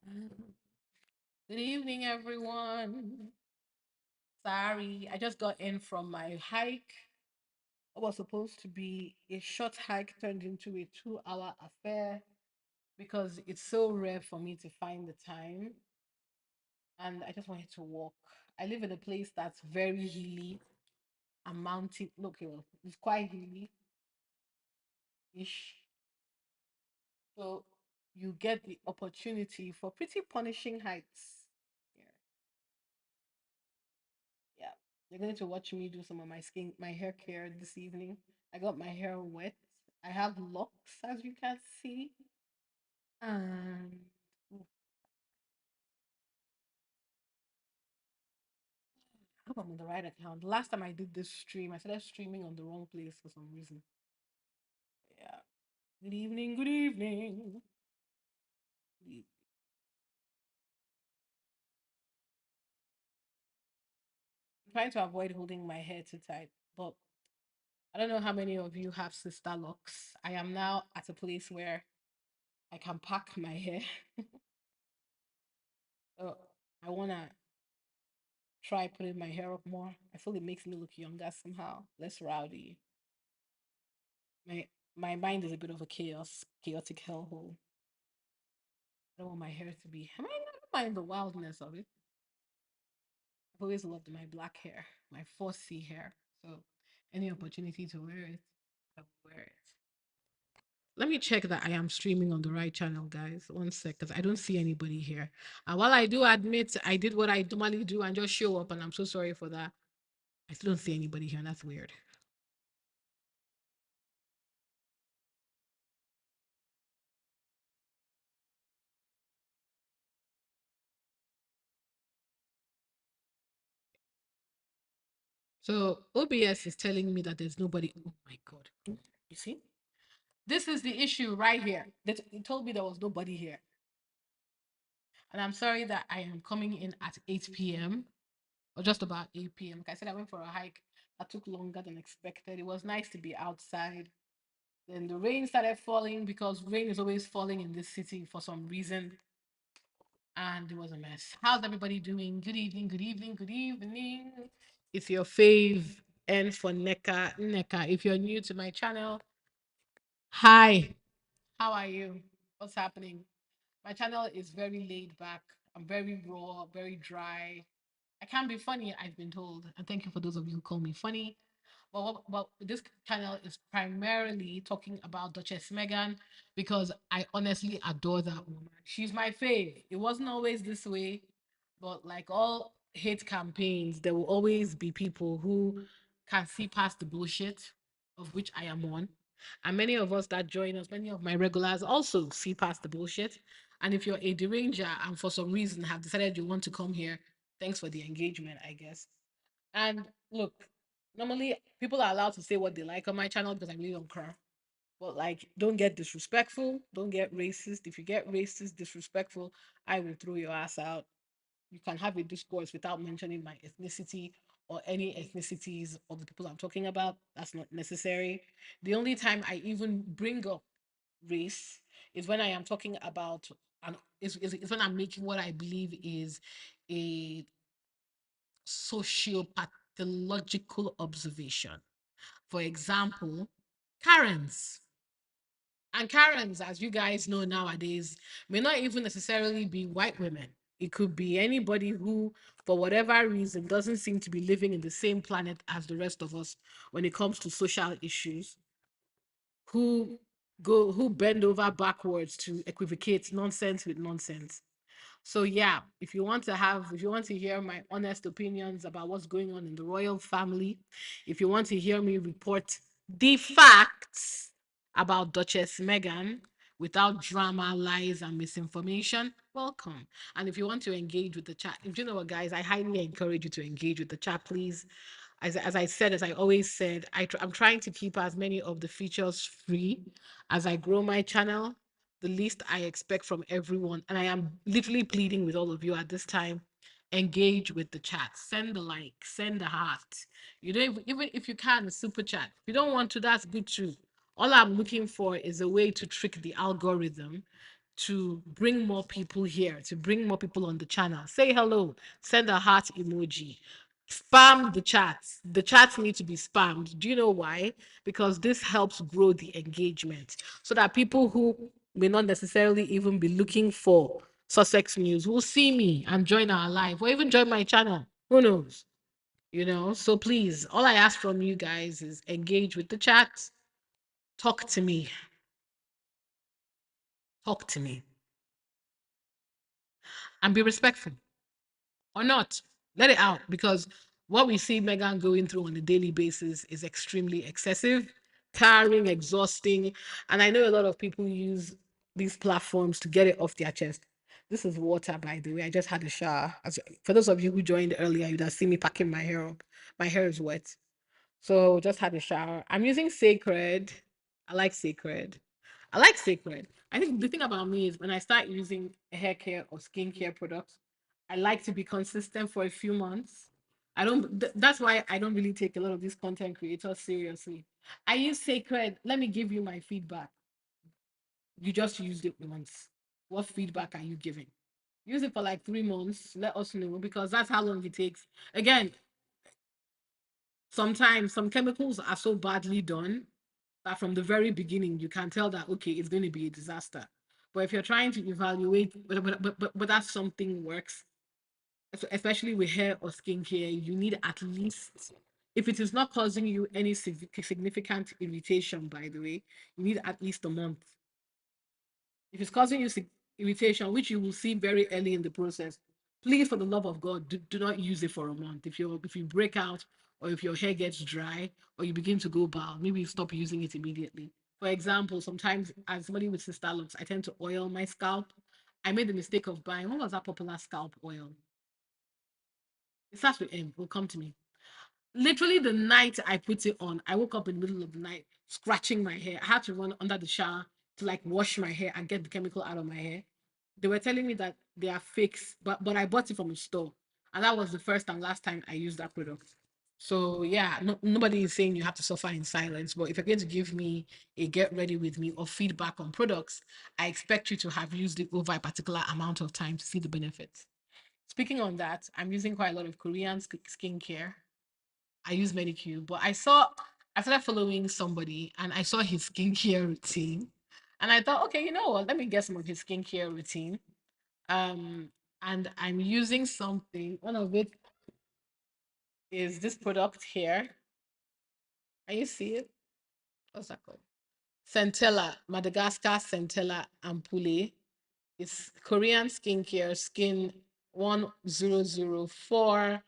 Good evening, everyone. Sorry, I just got in from my hike. It was supposed to be a short hike turned into a 2 hour affair because it's so rare for me to find the time. And I just wanted to walk. I live in a place that's very hilly and mountain. Look, it's quite hilly ish. So you get the opportunity for pretty punishing hikes. Yeah. Yeah. You're going to watch me do some of my hair care this evening. I got my hair wet. I have locks, as you can see. And ooh, I hope I'm on the right account. Last time I did this stream, I started streaming on the wrong place for some reason. Yeah. Good evening. Good evening. Good eve- I'm trying to avoid holding my hair too tight, but I don't know how many of you have sister locks. I am now at a place where I can pack my hair. So I wanna try putting my hair up more. I feel it makes me look younger somehow, less rowdy. My my mind is a bit of a chaotic hellhole. I don't want my hair to be. I never mind the wildness of it. I've always loved my black hair, my 4C hair. So any opportunity to wear it, I will wear it. Let me check that I am streaming on the right channel, guys. One sec, because I don't see anybody here. And while I do admit I did what I normally do and just show up, and I'm so sorry for that, I still don't see anybody here, and that's weird. So OBS is telling me that there's nobody. Oh my God. You see? This is the issue right here. It told me there was nobody here. And I'm sorry that I am coming in at 8 p.m. or just about 8 p.m. Like I said, I went for a hike that took longer than expected. It was nice to be outside. Then the rain started falling because rain is always falling in this city for some reason. And it was a mess. How's everybody doing? Good evening, good evening, good evening. It's your fave N for Neka. Neka. If you're new to my channel, hi. How are you? What's happening? My channel is very laid back. I'm very raw, very dry. I can't be funny, I've been told. And thank you for those of you who call me funny. Well, this channel is primarily talking about Duchess Megan because I honestly adore that woman. She's my fave. It wasn't always this way, but like all hate campaigns, there will always be people who can see past the bullshit, of which I am one. And many of us that join us, many of my regulars also see past the bullshit. And if you're a deranger and for some reason have decided you want to come here, thanks for the engagement, I guess. And look, normally people are allowed to say what they like on my channel because I really don't care. But like, don't get disrespectful. Don't get racist. If you get racist, disrespectful, I will throw your ass out. You can have a discourse without mentioning my ethnicity or any ethnicities of the people I'm talking about. That's not necessary. The only time I even bring up race is when I am talking about and is when I'm making what I believe is a sociopathological observation. For example, Karens. And Karens, as you guys know nowadays, may not even necessarily be white women. It could be anybody who, for whatever reason, doesn't seem to be living in the same planet as the rest of us when it comes to social issues, who who bend over backwards to equivocate nonsense with nonsense. So yeah, if you want to hear my honest opinions about what's going on in the royal family, if you want to hear me report the facts about Duchess Meghan without drama, lies, and misinformation, welcome. And if you want to engage with the chat, if you know what, guys, I highly encourage you to engage with the chat, please. As I said, as I always said, I'm trying to keep as many of the features free as I grow my channel. The least I expect from everyone, and I am literally pleading with all of you at this time, engage with the chat. Send the like, send the heart. You don't even if you can super chat. If you don't want to, that's good too. All I'm looking for is a way to trick the algorithm to bring more people here, to bring more people on the channel. Say hello, send a heart emoji, spam the chats. The chats need to be spammed. Do you know why? Because this helps grow the engagement so that people who may not necessarily even be looking for Sussex news will see me and join our live or even join my channel. Who knows? So please, all I ask from you guys is engage with the chat, talk to me, talk to me, and be respectful. Or not. Let it out because what we see Megan going through on a daily basis is extremely excessive, tiring, exhausting. And I know a lot of people use these platforms to get it off their chest. This is water, by the way. I just had a shower. For those of you who joined earlier, you'd have seen me packing my hair up. My hair is wet. So just had a shower. I'm using Sacred. I like Sacred. I like Sacred. I think the thing about me is when I start using hair care or skincare products, I like to be consistent for a few months. I don't. That's why I don't really take a lot of these content creators seriously. I use Sacred. Let me give you my feedback. You just used it once. What feedback are you giving? Use it for like 3 months. Let us know because that's how long it takes. Again, sometimes some chemicals are so badly done that from the very beginning you can tell that okay, it's going to be a disaster. But if you're trying to evaluate whether something works, especially with hair or skincare, you need at least, if it is not causing you any significant irritation, by the way, you need at least a month. If it's causing you irritation, which you will see very early in the process, please, for the love of God, do not use it for a month. If you break out, or if your hair gets dry, or you begin to go bald, maybe stop using it immediately. For example, sometimes as somebody with sister locks, I tend to oil my scalp. I made the mistake of buying, what was that popular scalp oil? It starts with M. Will come to me. Literally the night I put it on, I woke up in the middle of the night scratching my hair. I had to run under the shower to like wash my hair and get the chemical out of my hair. They were telling me that they are fakes, but I bought it from a store, and that was the first and last time I used that product. So yeah, nobody is saying you have to suffer in silence. But if you're going to give me a get ready with me or feedback on products, I expect you to have used it over a particular amount of time to see the benefits. Speaking on that, I'm using quite a lot of Korean skincare. I use Medicube, but I started following somebody and I saw his skincare routine. And I thought, okay, you know what? Let me get some of his skincare routine. Um, and I'm using something. One of it is this product here. Can you see it? What's that called? Centella, Madagascar Centella Ampoule. It's Korean skincare, skin 1004.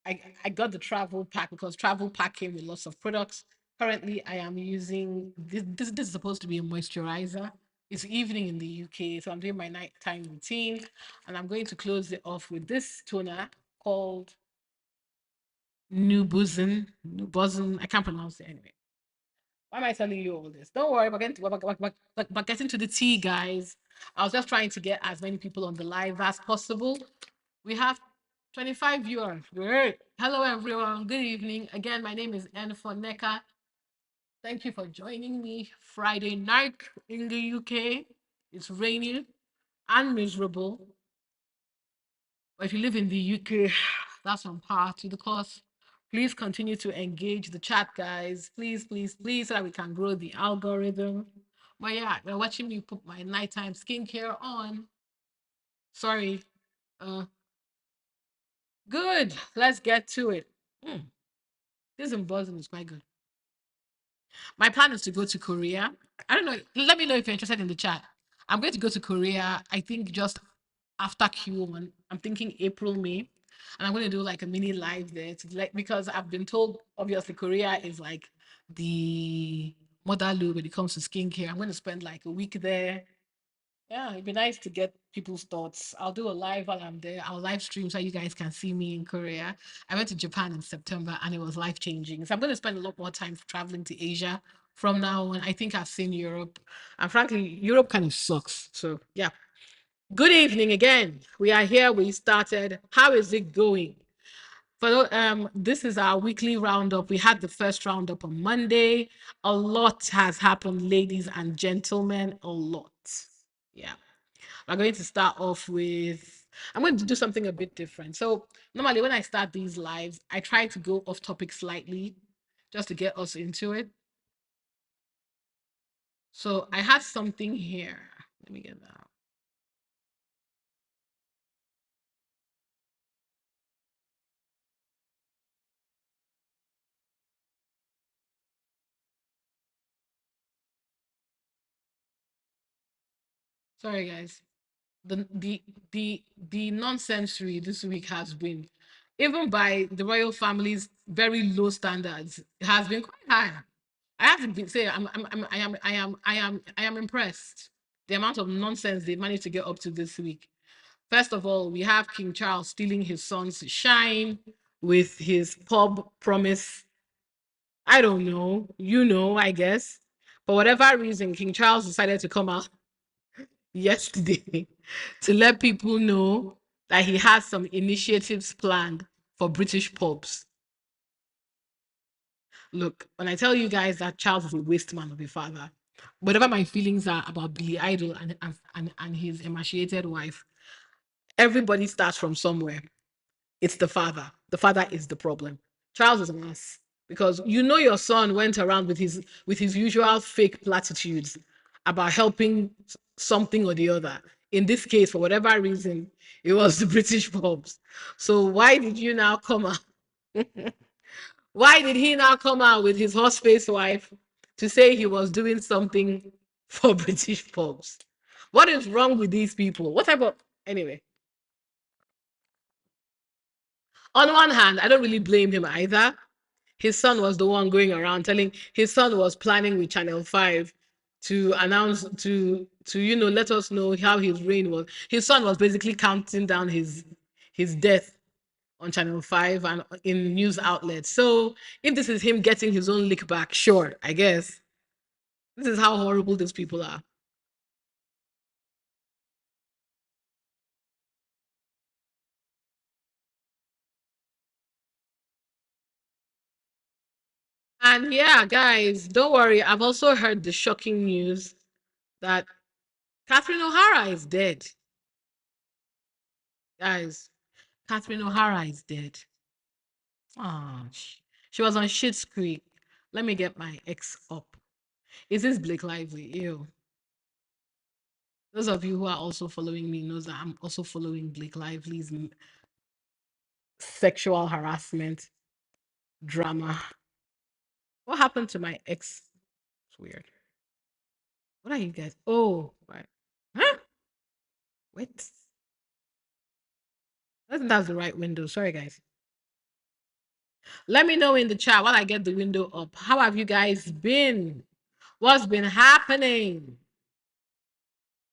I got the travel pack because travel pack came with lots of products. Currently, I am using this is supposed to be a moisturizer. It's evening in the UK, so I'm doing my nighttime routine, and I'm going to close it off with this toner called Nubuzen. I can't pronounce it anyway. Why am I telling you all this? Don't worry, we're getting to the tea, guys. I was just trying to get as many people on the live as possible. We have 25 viewers. Great. Hello, everyone. Good evening. Again, my name is N for Neka. Thank you for joining me Friday night in the UK. It's raining and miserable. But if you live in the UK, that's on par to the course. Please continue to engage the chat, guys. Please, please, please, so that we can grow the algorithm. But yeah, you're watching me put my nighttime skincare on. Sorry. Uh, Good. Let's get to it. This in Boston is quite good. My plan is to go to Korea. I don't know. Let me know if you're interested in the chat. I'm going to go to Korea, I think just after Q1. I'm thinking April, May. And I'm going to do like a mini live there because I've been told obviously Korea is like the mother lode when it comes to skincare. I'm going to spend like a week there. Yeah, it'd be nice to get people's thoughts. I'll do a live while I'm there. I'll live stream so you guys can see me in Korea. I went to Japan in September and it was life changing. So I'm going to spend a lot more time traveling to Asia from now on. I think I've seen Europe. And frankly, Europe kind of sucks. So yeah. Good evening again. We are here. We started. How is it going? This is our weekly roundup. We had the first roundup on Monday. A lot has happened, ladies and gentlemen. A lot. Yeah. We're going to start off with, I'm going to do something a bit different. So, normally when I start these lives, I try to go off topic slightly just to get us into it. So, I have something here. Let me get that out. Sorry, guys. The nonsensory this week has been, even by the royal family's very low standards, has been quite high. I have to say I am impressed the amount of nonsense they managed to get up to this week. First of all, we have King Charles stealing his son's shine with his pub promise. I don't know, I guess. For whatever reason, King Charles decided to come out yesterday to let people know that he has some initiatives planned for British pubs. Look, when I tell you guys that Charles is a waste man of a father, whatever my feelings are about Billy Idol and his emaciated wife, everybody starts from somewhere. It's the father. The father is the problem. Charles is an ass because your son went around with his usual fake platitudes about helping something or the other. In this case, for whatever reason, it was the British pubs. So why did you now come out? Why did he now come out with his horse face wife to say he was doing something for British pubs? What is wrong with these people? What type of anyway? On one hand, I don't really blame him either. His son was the one going around telling his son was planning with Channel 5 to announce to let us know how his reign was. His son was basically counting down his death on Channel 5 and in news outlets. So if this is him getting his own lick back, sure, I guess. This is how horrible these people are. And yeah, guys, don't worry. I've also heard the shocking news that Catherine O'Hara is dead. Guys, Catherine O'Hara is dead. Oh, she was on Shit's Creek. Let me get my ex up. Is this Blake Lively? Ew. Those of you who are also following me knows that I'm also following Blake Lively's sexual harassment drama. What happened to my ex? It's weird. What are you guys? Oh, right. Huh? Wait. I think that's the right window. Sorry, guys. Let me know in the chat while I get the window up. How have you guys been? What's been happening?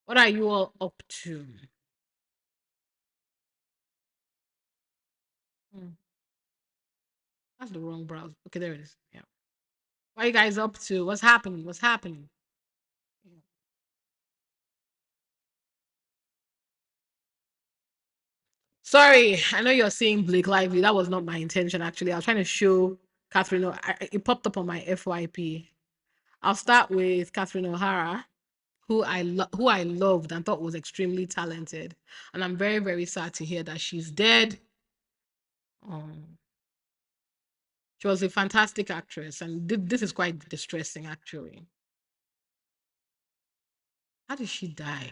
What are you all up to? Hmm, that's the wrong browser. Okay, there it is. Yeah. What are you guys up to? What's happening? What's happening? Sorry, I know you're seeing Blake Lively. That was not my intention, actually. I was trying to show Catherine. It popped up on my FYP. I'll start with Catherine O'Hara, who I loved and thought was extremely talented. And I'm very, very sad to hear that she's dead. Um, she was a fantastic actress, and this is quite distressing, actually. How did she die?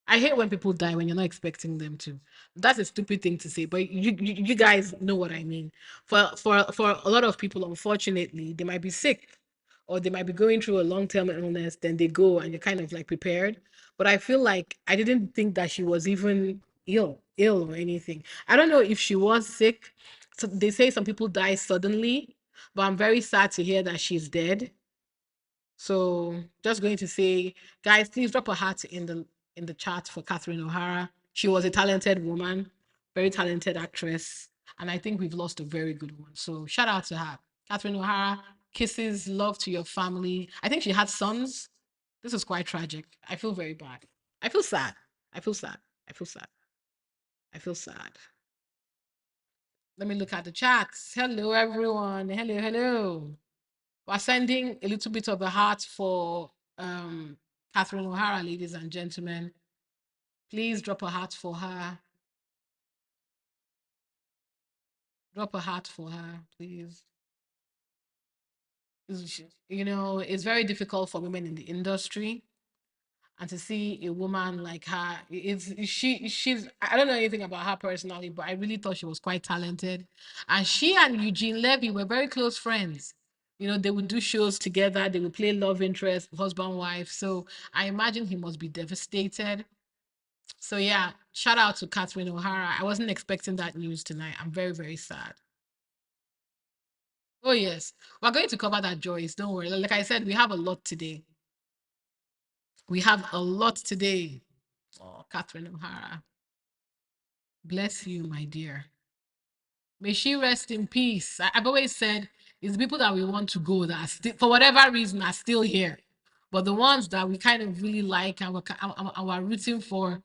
I hate when people die when you're not expecting them to. That's a stupid thing to say, but you guys know what I mean. For a lot of people, unfortunately, they might be sick or they might be going through a long-term illness, then they go and you're kind of like prepared. But I feel like I didn't think that she was even ill or anything. I don't know if she was sick. So they say some people die suddenly, but I'm very sad to hear that she's dead. So just going to say, guys, please drop a heart in the chat for Catherine O'Hara. She was a talented woman, very talented actress, and I think we've lost a very good one. So shout out to her, Catherine O'Hara. Kisses, love to your family. I think she had sons. This is quite tragic. I feel very bad. I feel sad. I feel sad. I feel sad. I feel sad. Let me look at the chats. Hello, everyone. Hello, hello. We're sending a little bit of a heart for Catherine O'Hara, ladies and gentlemen. Please drop a heart for her. Drop a heart for her, please. You know, it's very difficult for women in the industry, and to see a woman like her, she's I don't know anything about her personally, but I really thought she was quite talented. And she and Eugene Levy were very close friends. You know, they would do shows together, they would play love interest, husband, wife. So I imagine he must be devastated. So yeah, shout out to Catherine O'Hara. I wasn't expecting that news tonight. I'm very, very sad. Oh yes, we're going to cover that, Joyce. Don't worry. Like I said, we have a lot today. We have a lot today. Oh, Catherine O'Hara. Bless you, my dear. May she rest in peace. I've always said it's the people that we want to go that are still, for whatever reason, are still here. But the ones that we kind of really like and we're rooting for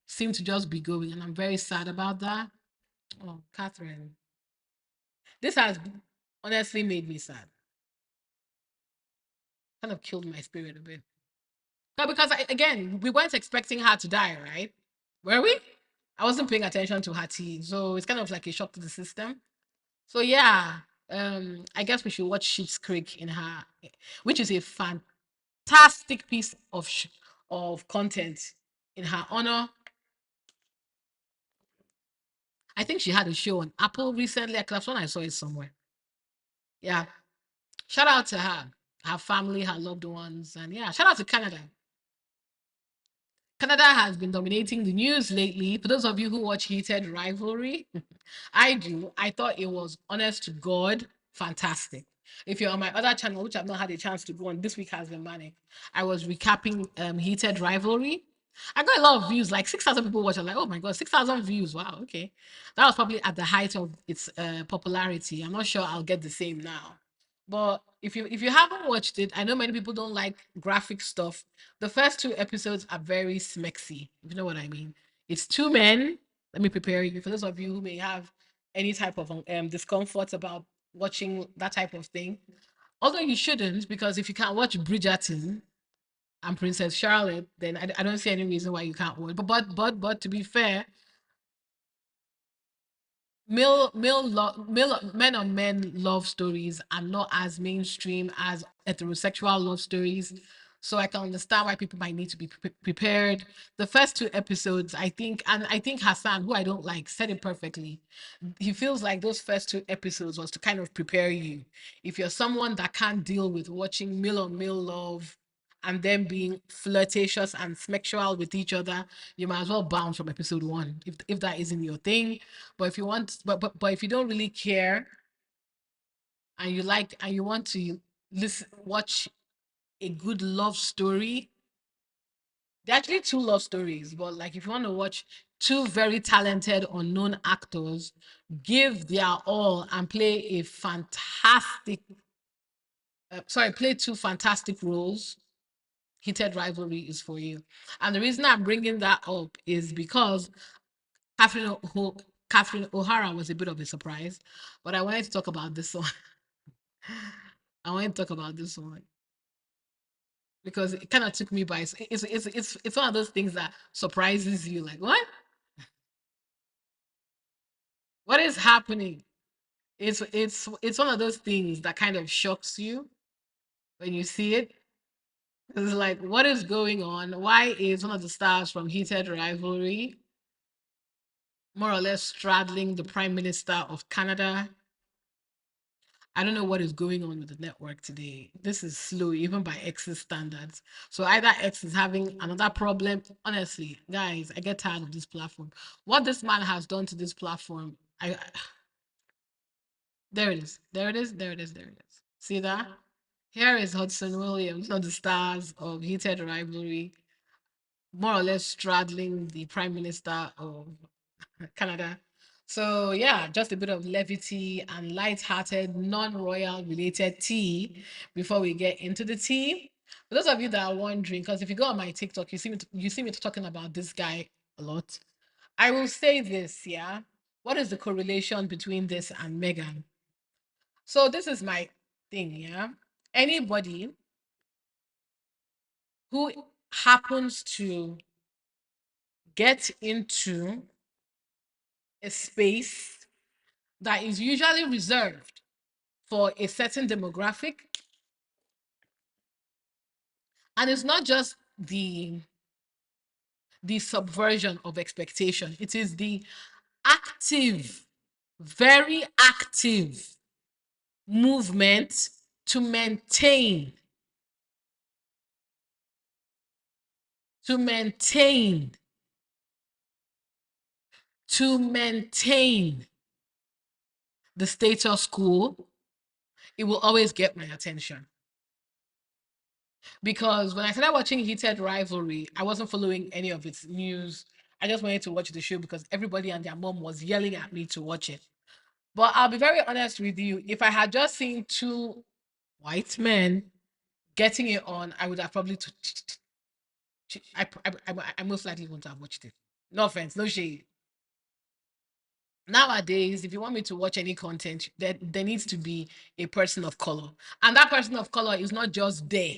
seem to just be going. And I'm very sad about that. Oh, Catherine. This has honestly made me sad. Kind of killed my spirit a bit. No, because again, we weren't expecting her to die, right? Were we? I wasn't paying attention to her tea. So it's kind of like a shock to the system. So yeah, I guess we should watch Sheep's Creek in her, which is a fantastic piece of of content in her honor. I think she had a show on Apple recently. That's when I saw it somewhere. Yeah, shout out to her family, her loved ones, and yeah, shout out to Canada. Canada has been dominating the news lately. For those of you who watch Heated Rivalry, I do. I thought it was honest to God, fantastic. If you're on my other channel, which I've not had a chance to go on, this week has been manic. I was recapping Heated Rivalry. I got a lot of views, like 6,000 people watch. I'm like, oh my God, 6,000 views. Wow, okay. That was probably at the height of its popularity. I'm not sure I'll get the same now. But if you haven't watched it, I know many people don't like graphic stuff. The first two episodes are very smexy, if you know what I mean. It's two men. Let me prepare you for those of you who may have any type of discomfort about watching that type of thing. Although you shouldn't, because if you can't watch Bridgerton and Princess Charlotte, then I don't see any reason why you can't watch. But to be fair, male men on men love stories are not as mainstream as heterosexual love stories, so I can understand why people might need to be prepared. The first two episodes, I think Hassan, who I don't like, said it perfectly. He feels like those first two episodes was to kind of prepare you. If you're someone that can't deal with watching male on male love and then being flirtatious and sexual with each other, you might as well bounce from episode one if that isn't your thing. But if you want, but if you don't really care and you like and you want to watch a good love story, there are actually two love stories. But like if you want to watch two very talented unknown actors give their all and play a fantastic, play two fantastic roles, Heated Rivalry is for you. And the reason I'm bringing that up is because Catherine O'Hara was a bit of a surprise, but I wanted to talk about this one. I wanted to talk about this one because it kind of took me by. It's one of those things that surprises you. Like what is happening? It's one of those things that kind of shocks you when you see it. It's like, what is going on? Why is one of the stars from Heated Rivalry more or less straddling the Prime Minister of Canada? I don't know what is going on with the network today. This is slow, even by X's standards. So either X is having another problem. Honestly, guys, I get tired of this platform. What this man has done to this platform, there it is. There it is. There it is. There it is. See that? Here is Hudson Williams, one of the stars of Heated Rivalry, more or less straddling the Prime Minister of Canada. So yeah, just a bit of levity and light-hearted, non-royal related tea before we get into the tea. For those of you that are wondering, because if you go on my TikTok, you see me talking about this guy a lot. I will say this, yeah. What is the correlation between this and Megan? So this is my thing, yeah. Anybody who happens to get into a space that is usually reserved for a certain demographic, and it's not just the subversion of expectation, it is the active, very active movement to to maintain, to maintain the status quo. It will always get my attention. Because when I started watching Heated Rivalry, I wasn't following any of its news. I just wanted to watch the show because everybody and their mom was yelling at me to watch it. But I'll be very honest with you, if I had just seen two white men getting it on, I would have probably I most likely wouldn't have watched it. No offense, no shade. Nowadays, if you want me to watch any content, there needs to be a person of color. And that person of color is not just there.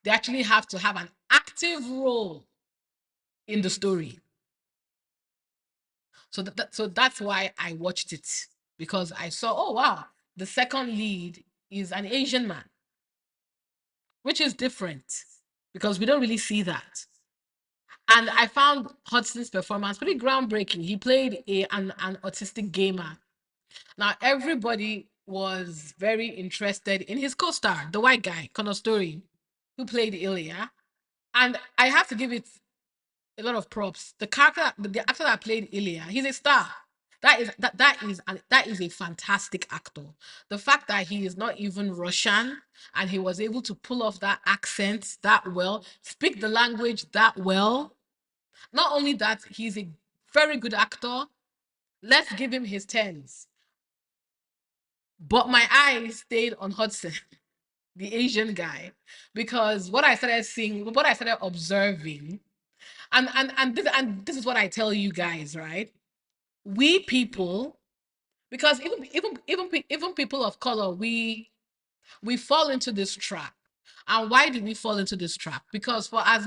They actually have to have an active role in the story. So that's why I watched it, because I saw, oh wow, the second lead is an Asian man, which is different because we don't really see that. And I found Hudson's performance pretty groundbreaking. He played an autistic gamer. Now everybody was very interested in his co-star, the white guy, Connor Story, who played Ilya. And I have to give it a lot of props. The actor that played Ilya, he's a star. That is a fantastic actor. The fact that he is not even Russian and he was able to pull off that accent that well, speak the language that well. Not only that, he's a very good actor. Let's give him his tens. But my eyes stayed on Hudson, the Asian guy, because what I started seeing, what I started observing, and this is what I tell you guys, right? We people, because even people of color, we fall into this trap. And why did we fall into this trap? Because for as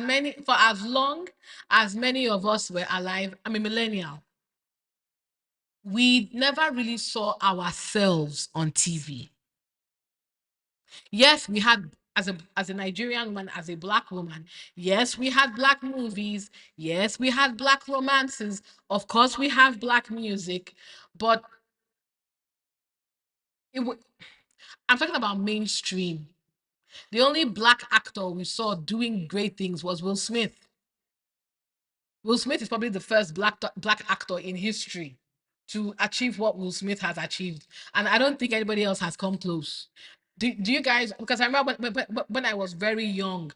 long as many of us were alive, I'm a millennial, we never really saw ourselves on TV. Yes, we had, as a Nigerian woman, as a black woman, yes, we had black movies, yes, we had black romances, of course we have black music, but it wa- I'm talking about mainstream. The only black actor we saw doing great things was Will Smith. Will Smith is probably the first black actor in history to achieve what Will Smith has achieved, and I don't think anybody else has come close. Do you guys? Because I remember when I was very young,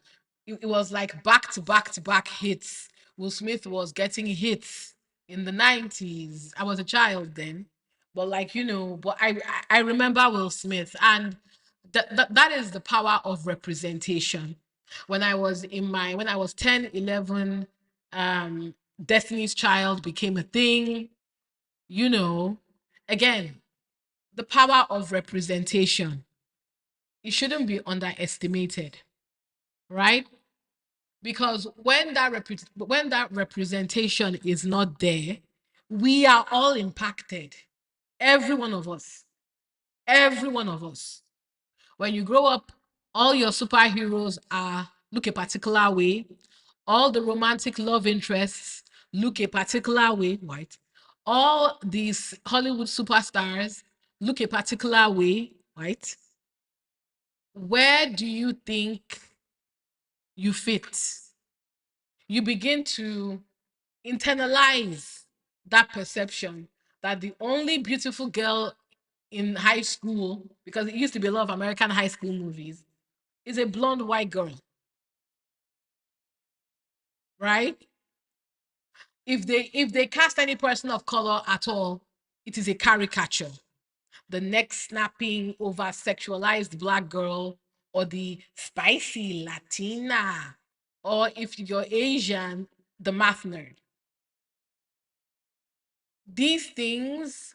it was like back to back to back hits. Will Smith was getting hits in the 90s. I was a child then, but I remember Will Smith, and that is the power of representation. When I was 10, 11, um Destiny's Child became a thing, you know. Again, the power of representation, it shouldn't be underestimated, right? Because when that representation is not there, we are all impacted. Every one of us. Every one of us. When you grow up, all your superheroes are look a particular way. All the romantic love interests look a particular way, right? All these Hollywood superstars look a particular way, right? Where do you think you fit? You begin to internalize that perception that the only beautiful girl in high school, because it used to be a lot of American high school movies, is a blonde white girl, right? If they cast any person of color at all, it is a caricature. The neck snapping over sexualized black girl, or the spicy Latina, or if you're Asian, the math nerd. These things,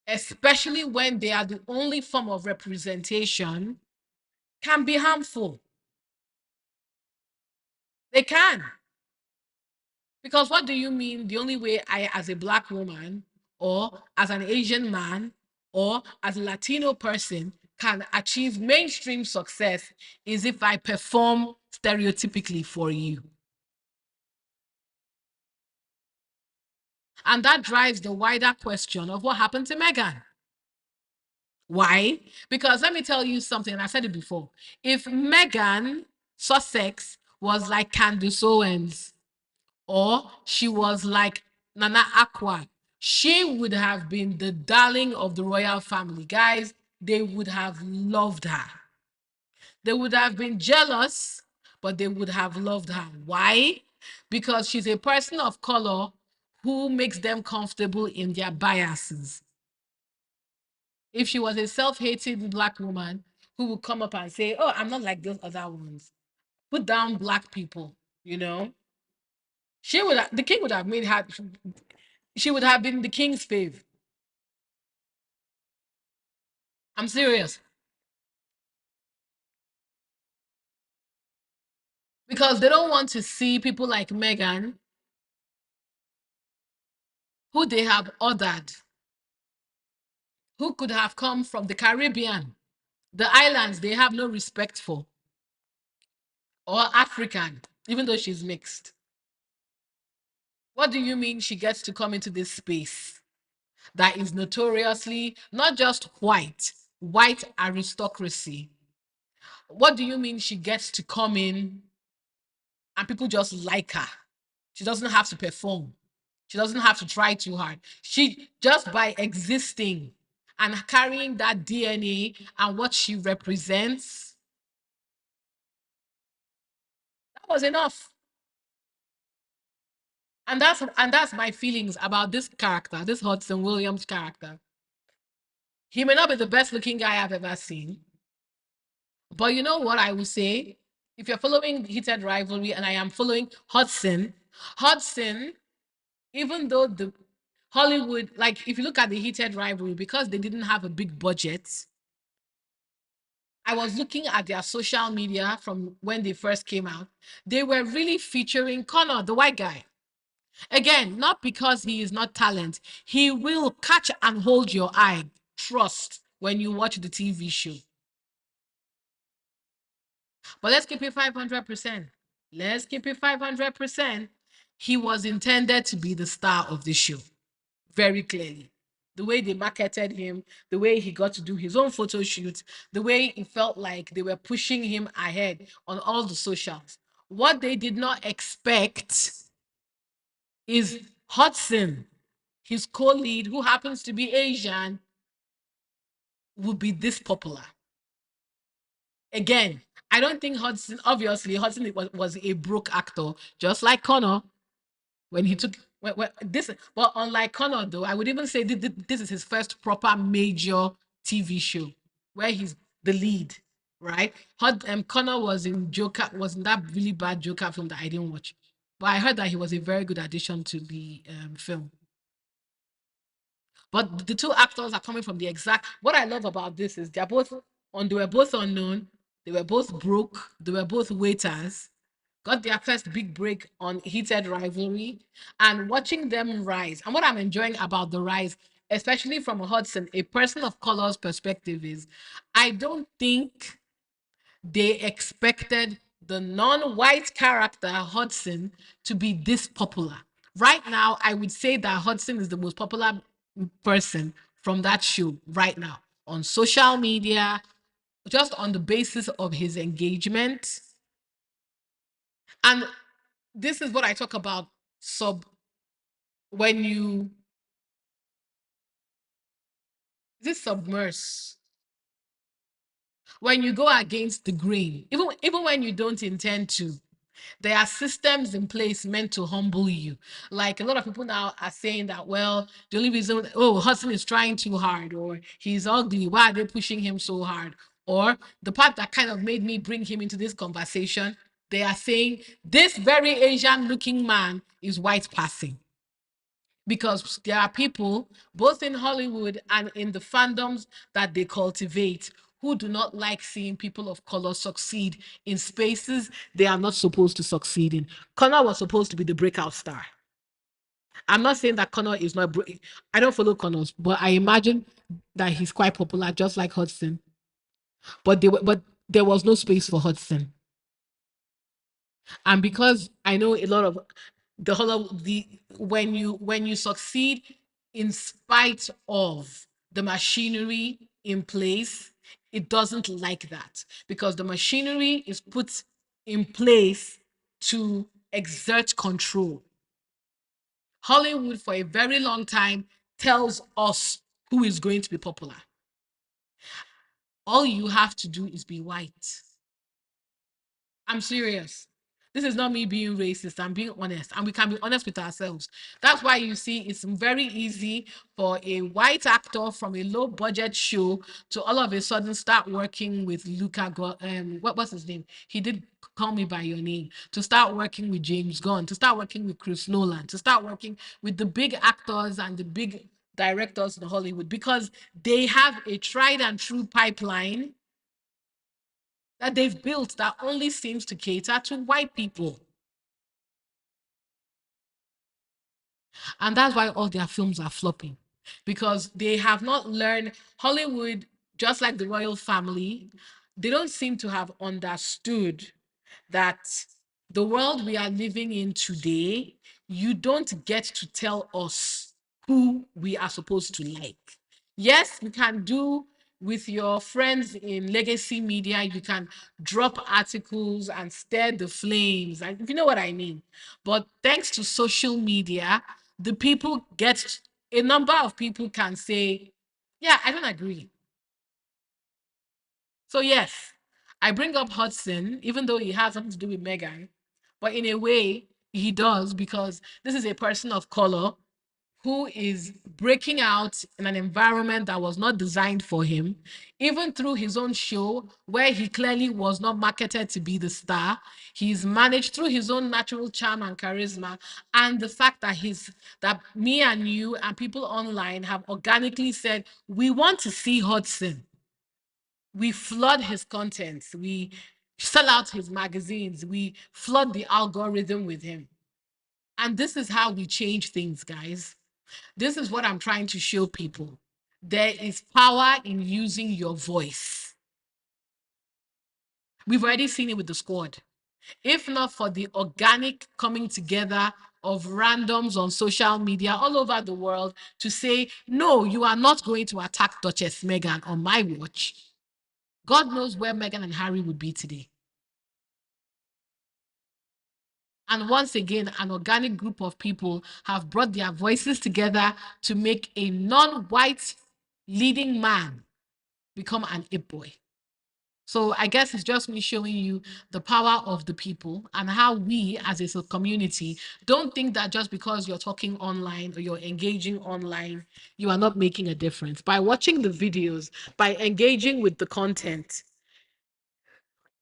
especially when they are the only form of representation, can be harmful. They can. Because what do you mean the only way I, as a black woman, or as an Asian man, or as a Latino person, can achieve mainstream success is if I perform stereotypically for you? And that drives the wider question of what happened to Meghan. Why? Because let me tell you something, and I said it before. If Meghan Sussex was like Candace Owens, or she was like Nana Aqua, she would have been the darling of the royal family. Guys, they would have loved her. They would have been jealous, but they would have loved her. Why? Because she's a person of color who makes them comfortable in their biases. If she was a self-hating black woman who would come up and say, "Oh, I'm not like those other ones," put down black people, you know, the king would have made her, she would have been the king's fave. I'm serious. Because they don't want to see people like Meghan, who they have ordered, who could have come from the Caribbean, the islands they have no respect for, or African, even though she's mixed. What do you mean she gets to come into this space that is notoriously not just white aristocracy? What do you mean she gets to come in and people just like her? She doesn't have to perform. She doesn't have to try too hard. She just by existing and carrying that DNA and what she represents, that was enough. And that's my feelings about this character, this Hudson Williams character. He may not be the best looking guy I've ever seen, but you know what I will say? If you're following Heated Rivalry and I am following Hudson, even though the Hollywood, like if you look at the Heated Rivalry, because they didn't have a big budget, I was looking at their social media from when they first came out. They were really featuring Connor, the white guy. Again, not because he is not talent. He will catch and hold your eye. Trust when you watch the TV show. But let's keep it 500%. Let's keep it 500%. He was intended to be the star of the show, very clearly. The way they marketed him, the way he got to do his own photo shoot, the way it felt like they were pushing him ahead on all the socials. What they did not expect is Hudson, his co-lead, who happens to be Asian, would be this popular. Again, I don't think Hudson, obviously, Hudson was a broke actor, just like Connor when he took this. But unlike Connor, though, I would even say this is his first proper major TV show where he's the lead, right? Connor was in Joker, was in that really bad Joker film that I didn't watch. But I heard that he was a very good addition to the film. But the two actors are coming from the exact. What I love about this is they were both unknown, they were both broke, they were both waiters, got their first big break on Heated Rivalry, and watching them rise. And what I'm enjoying about the rise, especially from Hudson, a person of color's perspective, is I don't think they expected the non-white character Hudson to be this popular. Right now, I would say that Hudson is the most popular person from that show right now on social media, just on the basis of his engagement. And this is what I talk about sub when you this submerse when you go against the grain, even when you don't intend to. There are systems in place meant to humble you. Like a lot of people now are saying that, well, the only reason, oh, Hudson is trying too hard, or he's ugly. Why are they pushing him so hard? Or the part that kind of made me bring him into this conversation, they are saying this very Asian looking man is white passing. Because there are people both in Hollywood and in the fandoms that they cultivate who do not like seeing people of color succeed in spaces they are not supposed to succeed in. Connor was supposed to be the breakout star. I'm not saying that Connor is not. I don't follow Connors, but I imagine that he's quite popular, just like Hudson. But there was no space for Hudson, and because I know a lot of the whole of the when you succeed in spite of the machinery in place, it doesn't like that because the machinery is put in place to exert control. Hollywood, for a very long time, tells us who is going to be popular. All you have to do is be white. I'm serious. This is not me being racist. I'm being honest. And we can be honest with ourselves. That's why you see it's very easy for a white actor from a low budget show to all of a sudden start working with what was his name? He did Call Me By Your Name. To start working with James Gunn, to start working with Chris Nolan, to start working with the big actors and the big directors in Hollywood because they have a tried and true pipeline that they've built that only seems to cater to white people. And that's why all their films are flopping because they have not learned Hollywood, just like the royal family, they don't seem to have understood that the world we are living in today, you don't get to tell us who we are supposed to like. Yes, you can do with your friends in legacy media, you can drop articles and stir the flames. And if you know what I mean. But thanks to social media, the people get a number of people can say, yeah, I don't agree. So yes, I bring up Hudson, even though he has something to do with Megan, but in a way he does because this is a person of color who is breaking out in an environment that was not designed for him, even through his own show where he clearly was not marketed to be the star. He's managed through his own natural charm and charisma, and the fact that that me and you and people online have organically said we want to see Hudson. We flood his contents. We sell out his magazines. We flood the algorithm with him. And this is how we change things, guys. This is what I'm trying to show people. There is power in using your voice. We've already seen it with the squad. If not for the organic coming together of randoms on social media all over the world to say, no, you are not going to attack Duchess Meghan on my watch. God knows where Meghan and Harry would be today. And once again, an organic group of people have brought their voices together to make a non-white leading man become an ape boy. So I guess it's just me showing you the power of the people and how we as a community don't think that just because you're talking online or you're engaging online, you are not making a difference. By watching the videos, by engaging with the content,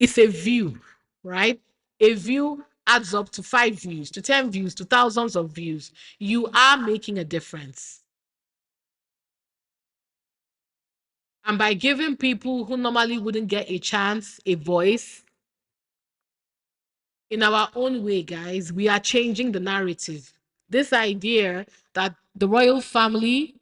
it's a view, right? A view adds up to 5 views, to 10 views, to thousands of views. You are making a difference. And by giving people who normally wouldn't get a chance, a voice, in our own way, guys, we are changing the narrative. This idea that the royal family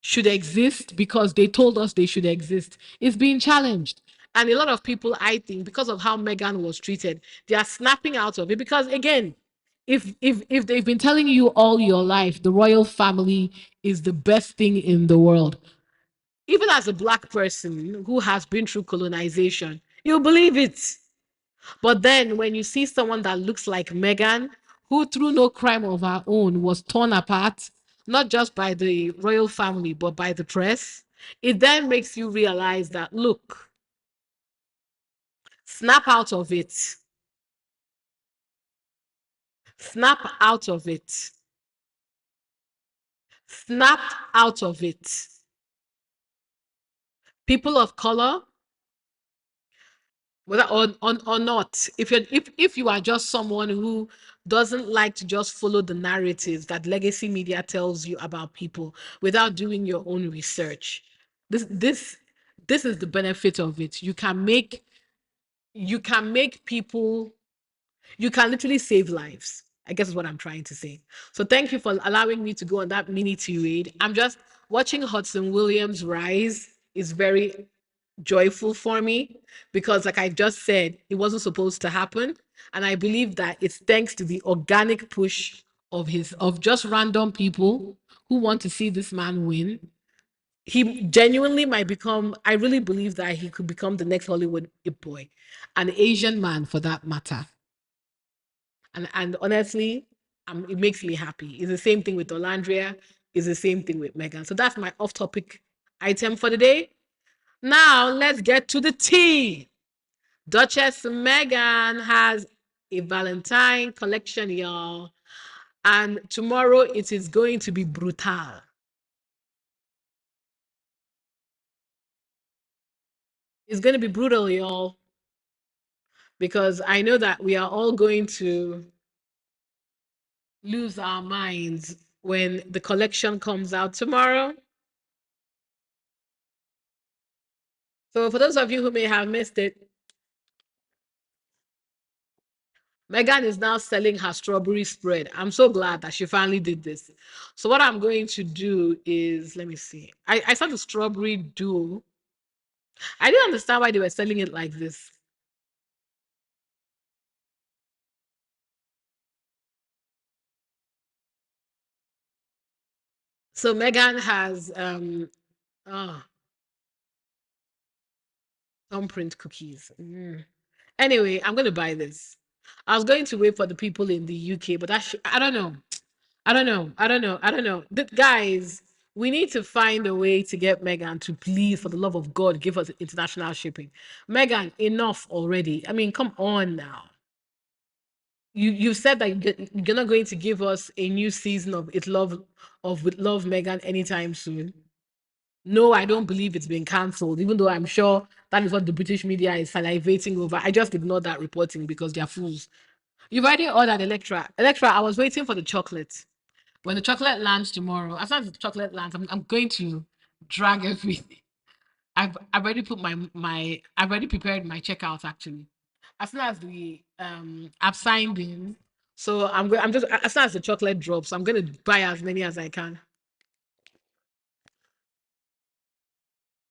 should exist because they told us they should exist is being challenged. And a lot of people, I think, because of how Meghan was treated, they are snapping out of it. Because again, if they've been telling you all your life the royal family is the best thing in the world, even as a black person who has been through colonization, you believe it. But then when you see someone that looks like Meghan, who through no crime of her own was torn apart, not just by the royal family, but by the press, it then makes you realize that, look, snap out of it. Snap out of it. Snap out of it. People of color, whether or not, if you are just someone who doesn't like to just follow the narratives that legacy media tells you about people without doing your own research, this this is the benefit of it. You can make people, you can literally save lives. I guess is what I'm trying to say. So thank you for allowing me to go on that mini tirade. I'm just watching Hudson Williams rise is very joyful for me because, like I just said, it wasn't supposed to happen. And I believe that it's thanks to the organic push of just random people who want to see this man win. He genuinely might become, I really believe that he could become the next Hollywood hip boy, an Asian man for that matter. And honestly, it makes me happy. It's the same thing with Olandria. It's the same thing with Megan. So that's my off-topic item for the day. Now let's get to the tea. Duchess Megan has a Valentine collection, y'all. And tomorrow it is going to be brutal. It's going to be brutal, y'all, because I know that we are all going to lose our minds when the collection comes out tomorrow. So, for those of you who may have missed it, Megan is now selling her strawberry spread. I'm so glad that she finally did this. So, what I'm going to do is, let me see. I saw the strawberry duo. I didn't understand why they were selling it like this. So, Megan has oh, thumbprint cookies. Anyway, I'm going to buy this. I was going to wait for the people in the UK, but I don't know. I don't know. I don't know. I don't know. Guys, we need to find a way to get Megan to please, for the love of God, give us international shipping. Megan, enough already. I mean, come on now. You said that you're not going to give us a new season of It Love of With Love Megan anytime soon. No, I don't believe it's been cancelled, even though I'm sure that is what the British media is salivating over. I just ignore that reporting because they're fools. You've already ordered Electra. Electra, I was waiting for the chocolate. When the chocolate lands tomorrow, as soon as the chocolate lands, I'm going to drag everything. I've already put I've already prepared my checkout actually. As soon as I've signed in, so I'm just, as soon as the chocolate drops, I'm gonna buy as many as I can,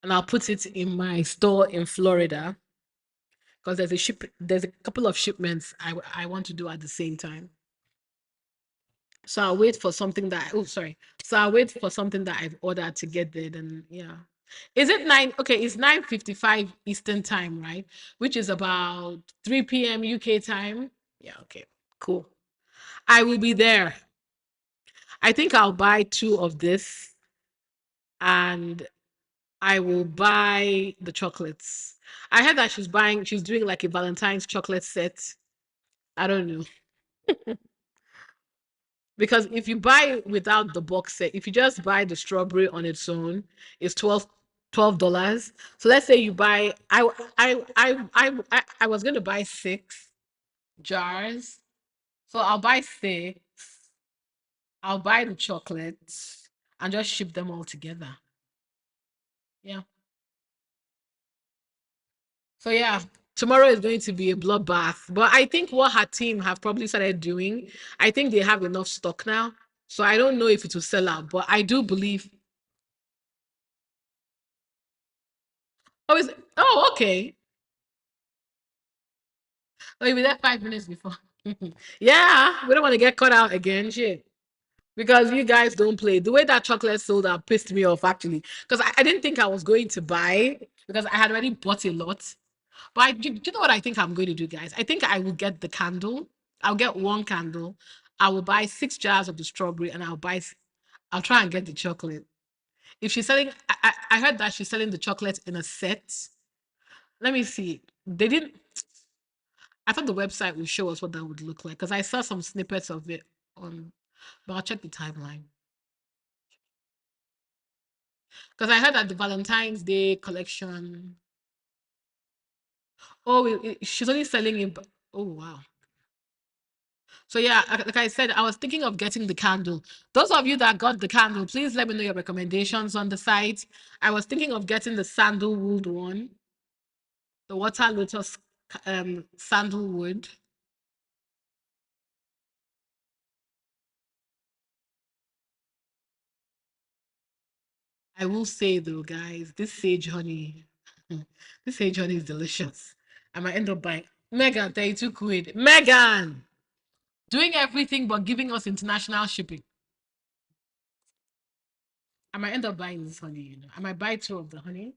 and I'll put it in my store in Florida because there's a couple of shipments I want to do at the same time. So I'll wait for something that, oh, sorry. So I'll wait for something that I've ordered to get there. Then, yeah. Is it nine? Okay, it's 9:55 Eastern time, right? Which is about 3 p.m. UK time. Yeah, okay. Cool. I will be there. I think I'll buy two of this and I will buy the chocolates. I heard that she's doing like a Valentine's chocolate set. I don't know. Because if you buy without the box set, if you just buy the strawberry on its own, it's $12. So let's say you buy, I was going to buy 6 jars. So I'll buy 6. I'll buy the chocolates and just ship them all together. Yeah. So yeah, tomorrow is going to be a bloodbath. But I think what her team have probably started doing, I think they have enough stock now. So I don't know if it will sell out, but I do believe. Oh, okay. Oh, you'll be there 5 minutes before. Yeah, we don't want to get caught out again, shit. Because you guys don't play. The way that chocolate sold out pissed me off actually. Because I didn't think I was going to buy because I had already bought a lot. But do you know what I think I'm going to do, guys? I think I will get the candle. I'll get one candle. I will buy 6 jars of the strawberry and I'll try and get the chocolate. If she's selling, I heard that she's selling the chocolate in a set. Let me see. They didn't. I thought the website would show us what that would look like because I saw some snippets of it on, but I'll check the timeline. Because I heard that the Valentine's Day collection. Oh, she's only selling it. Oh wow. So yeah, like I said, I was thinking of getting the candle. Those of you that got the candle, please let me know your recommendations on the site. I was thinking of getting the sandalwood one, the water lotus sandalwood. I will say though, guys, this sage honey, this sage honey is delicious. I might end up buying Megan 32 quid. Megan doing everything but giving us international shipping. I might end up buying this honey, you know. I might buy two of the honey.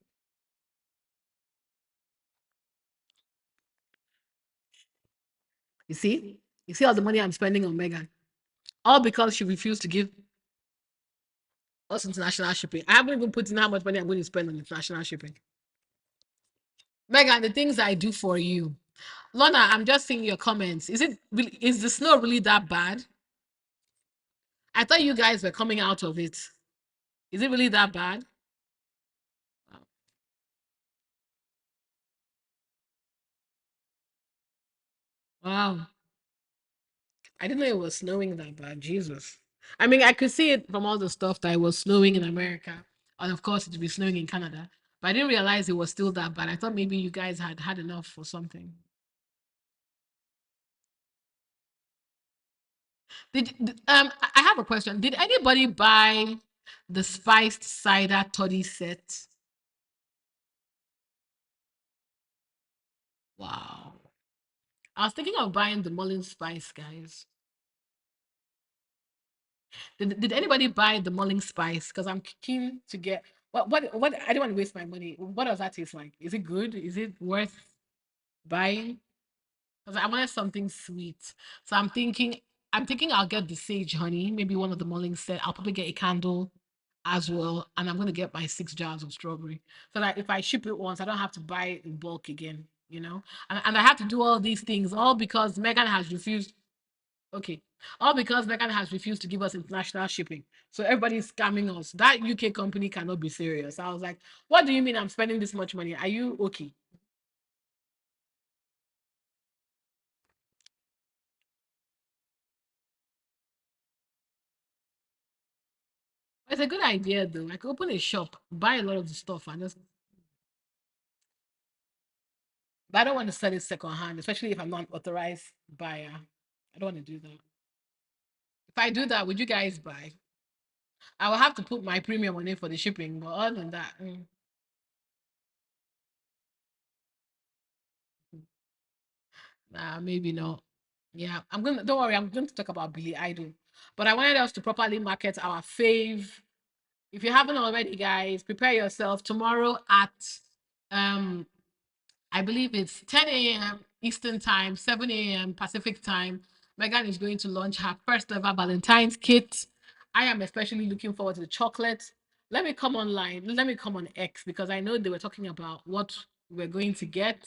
You see? You see all the money I'm spending on Megan. All because she refused to give us international shipping. I haven't even put in how much money I'm going to spend on international shipping. Megan, the things I do for you. Lorna, I'm just seeing your comments. Is the snow really that bad? I thought you guys were coming out of it. Is it really that bad? Wow. I didn't know it was snowing that bad. Jesus. I mean, I could see it from all the stuff that it was snowing in America. And of course, it would be snowing in Canada. But I didn't realize it was still that bad. I thought maybe you guys had had enough or something. I have a question. Did anybody buy the spiced cider toddy set? Wow. I was thinking of buying the Mullen Spice, guys. Did anybody buy the mulling spice? Because I'm keen to get what I don't want to waste my money. What does that taste like? Is it good? Is it worth buying? Because I wanted something sweet. So I'm thinking I'll get the sage honey, maybe one of the mulling set. I'll probably get a candle as well. And I'm gonna get my 6 jars of strawberry. So that if I ship it once, I don't have to buy it in bulk again, you know? And I have to do all these things all because Megan has refused. Okay. All because Megan has refused to give us international shipping. So everybody's scamming us. That UK company cannot be serious. I was like, what do you mean I'm spending this much money? Are you okay? It's a good idea though. I could open a shop, buy a lot of the stuff and just but I don't want to sell it secondhand, especially if I'm not an authorized buyer. I don't want to do that. If I do that, would you guys buy? I will have to put my premium on it for the shipping, but other than that, nah, maybe not. Yeah, don't worry, I'm going to talk about Billy Idol. But I wanted us to properly market our fave. If you haven't already, guys, prepare yourself tomorrow at um I believe it's 10 a.m. Eastern time, 7 a.m. Pacific time. Megan is going to launch her first ever Valentine's kit. I am especially looking forward to the chocolate. Let me come online. Let me come on X because I know they were talking about what we're going to get.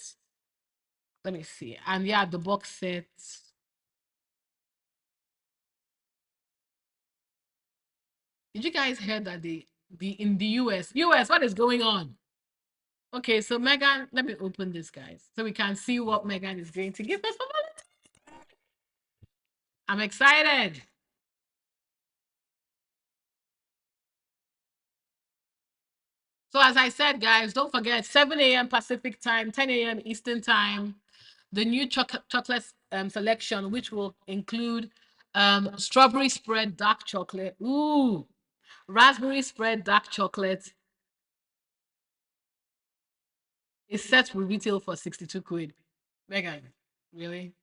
Let me see. And yeah, the box set. Did you guys hear that the in the US, what is going on? Okay, so Megan, let me open this, guys, so we can see what Megan is going to give us for Valentine's. I'm excited. So as I said, guys, don't forget 7 a.m. Pacific time, 10 a.m. Eastern time, the new chocolate selection, which will include strawberry spread dark chocolate, ooh, raspberry spread dark chocolate, is set to retail for 62 quid. Megan, really?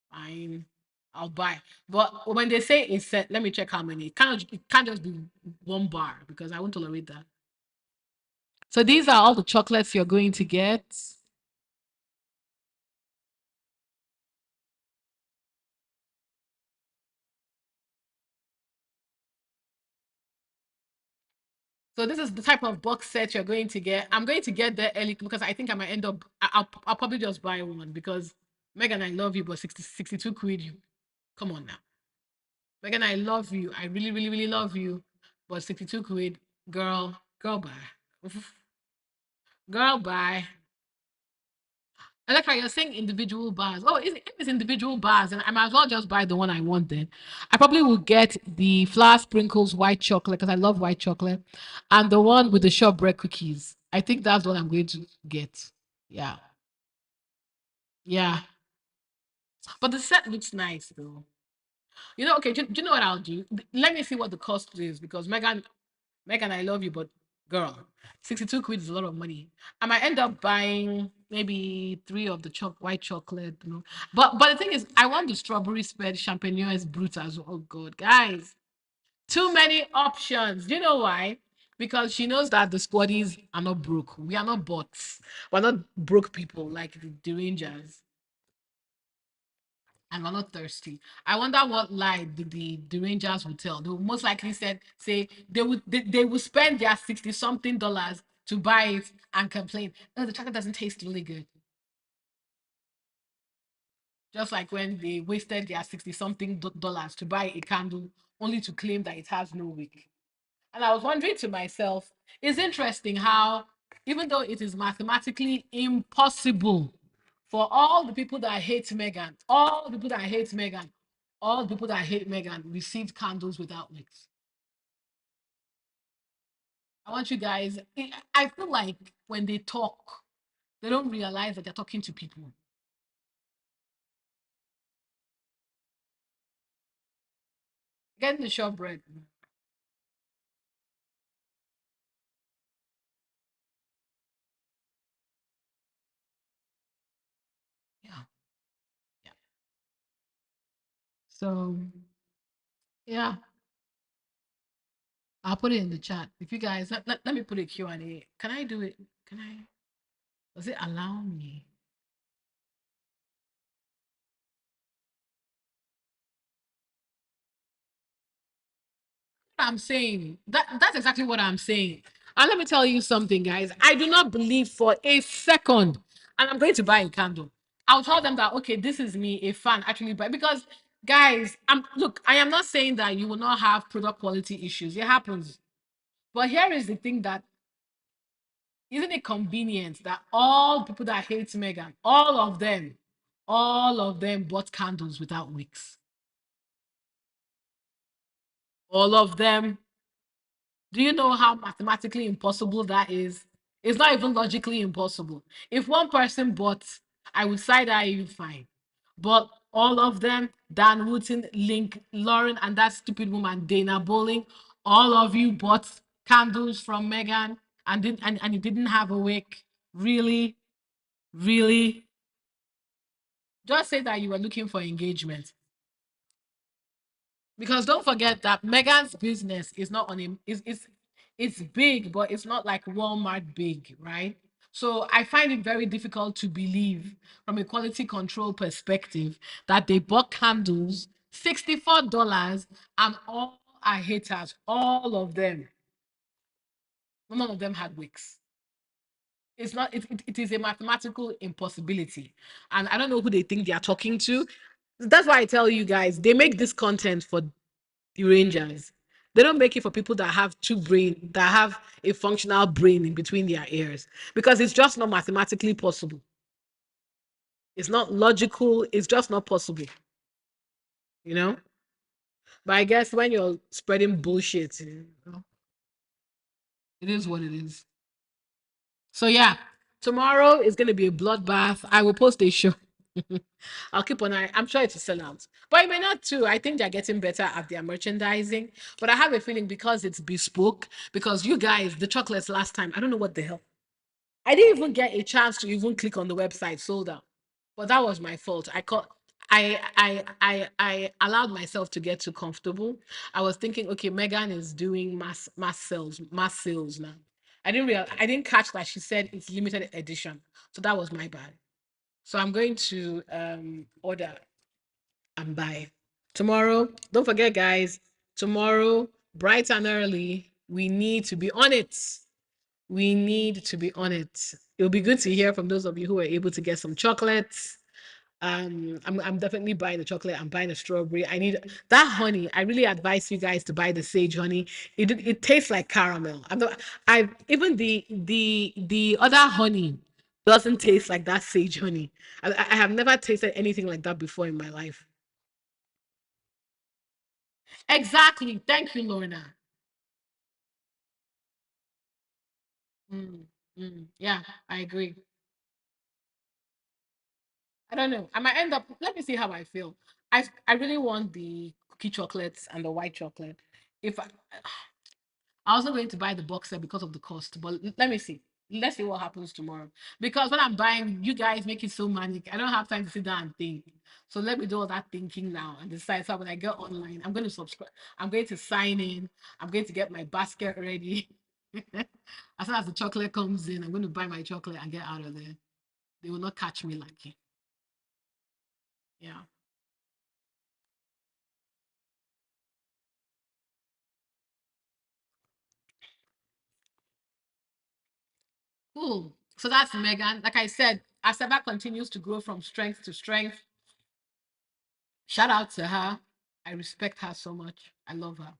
Fine. I'll buy. But when they say it's set, let me check how many. It can't just be one bar because I won't tolerate that. So these are all the chocolates you're going to get. So this is the type of box set you're going to get. I'm going to get there early because I think I might end up. I'll probably just buy one because Megan, I love you, but 62 quid. You come on now, Megan, I love you. I really, really, really love you, but 62 quid, girl, bye, girl, bye. I like how you're saying individual bars. Oh, if it's individual bars, and I might as well just buy the one I want then. I probably will get the flour sprinkles white chocolate because I love white chocolate, and the one with the shortbread cookies. I think that's what I'm going to get. Yeah. Yeah. But the set looks nice though. You know, okay, do you know what I'll do? Let me see what the cost is because Megan, I love you, but girl, 62 quid is a lot of money. I might end up buying maybe three of the white chocolate, you know. But the thing is, I want the strawberry spread champagnon brut as well. Oh god, guys. Too many options. Do you know why? Because she knows that the squaddies are not broke. We are not bots. We're not broke people like the Rangers. And we're not thirsty. I wonder what lie the Rangers will tell. They will most likely say they will spend their 60 something dollars to buy it and complain. Oh, the chocolate doesn't taste really good. Just like when they wasted their 60 something dollars to buy a candle only to claim that it has no wick. And I was wondering to myself, it's interesting how, even though it is mathematically impossible for all the people that hate Megan, all the people that hate Megan, all the people that hate Megan received candles without wicks. I want you guys, I feel like when they talk, they don't realize that they're talking to people. Getting the shortbread. Yeah. Yeah. So, yeah, I'll put it in the chat. If you guys, let me put a Q&A. Can I do it? Can I? Does it allow me? I'm saying that's exactly what I'm saying. And let me tell you something, guys. I do not believe for a second, and I'm going to buy a candle. I'll tell them that okay, this is me, a fan, actually buy because guys, look, I am not saying that you will not have product quality issues. It happens. But here is the thing that isn't it convenient that all people that hate Megan, all of them bought candles without wicks. All of them. Do you know how mathematically impossible that is? It's not even logically impossible. If one person bought, I would side eye you fine. But all of them, Dan Wooten, Link, Lauren, and that stupid woman, Dana Bowling, all of you bought candles from Megan and you didn't have a wick. Really? Really? Just say that you were looking for engagement. Because don't forget that Megan's business is not on him. It's big, but it's not like Walmart big, right? So I find it very difficult to believe from a quality control perspective that they bought candles $64 and all are haters, all of them. None of them had wicks. It's not it is a mathematical impossibility. And I don't know who they think they are talking to. That's why I tell you guys, they make this content for the Rangers. They don't make it for people that have that have a functional brain in between their ears because it's just not mathematically possible. It's not logical. It's just not possible, you know? But I guess when you're spreading bullshit, it is what it is. So yeah, tomorrow is going to be a bloodbath. I will post a show. I'll keep an eye. I'm sure it will sell out, but it may not too. I think they're getting better at their merchandising. But I have a feeling because it's bespoke, because you guys, the chocolates last time, I don't know what the hell. I didn't even get a chance to even click on the website, sold out. But that was my fault. I allowed myself to get too comfortable. I was thinking, okay, Megan is doing mass sales now. I didn't catch that she said it's limited edition. So that was my bad. So I'm going to order and buy. Tomorrow, don't forget, guys, tomorrow, bright and early, we need to be on it. We need to be on it. It'll be good to hear from those of you who were able to get some chocolates. I'm definitely buying the chocolate. I'm buying the strawberry. I need that honey. I really advise you guys to buy the sage honey. It tastes like caramel. I'm not. I even the other honey Doesn't taste like that sage honey. I have never tasted anything like that before in my life. Exactly. Thank you, Lorna. Mm, yeah, I agree. I don't know. I might end up. Let me see how I feel. I really want the cookie chocolates and the white chocolate. If I wasn't going to buy the box set because of the cost, but let me see. Let's see what happens tomorrow. Because when I'm buying, you guys make it so manic. I don't have time to sit down and think. So let me do all that thinking now and decide. So when I get online, I'm going to subscribe. I'm going to sign in. I'm going to get my basket ready. As soon as the chocolate comes in, I'm going to buy my chocolate and get out of there. They will not catch me lacking. Yeah. Cool. So that's Megan. Like I said, as Eva continues to grow from strength to strength, shout out to her. I respect her so much. I love her.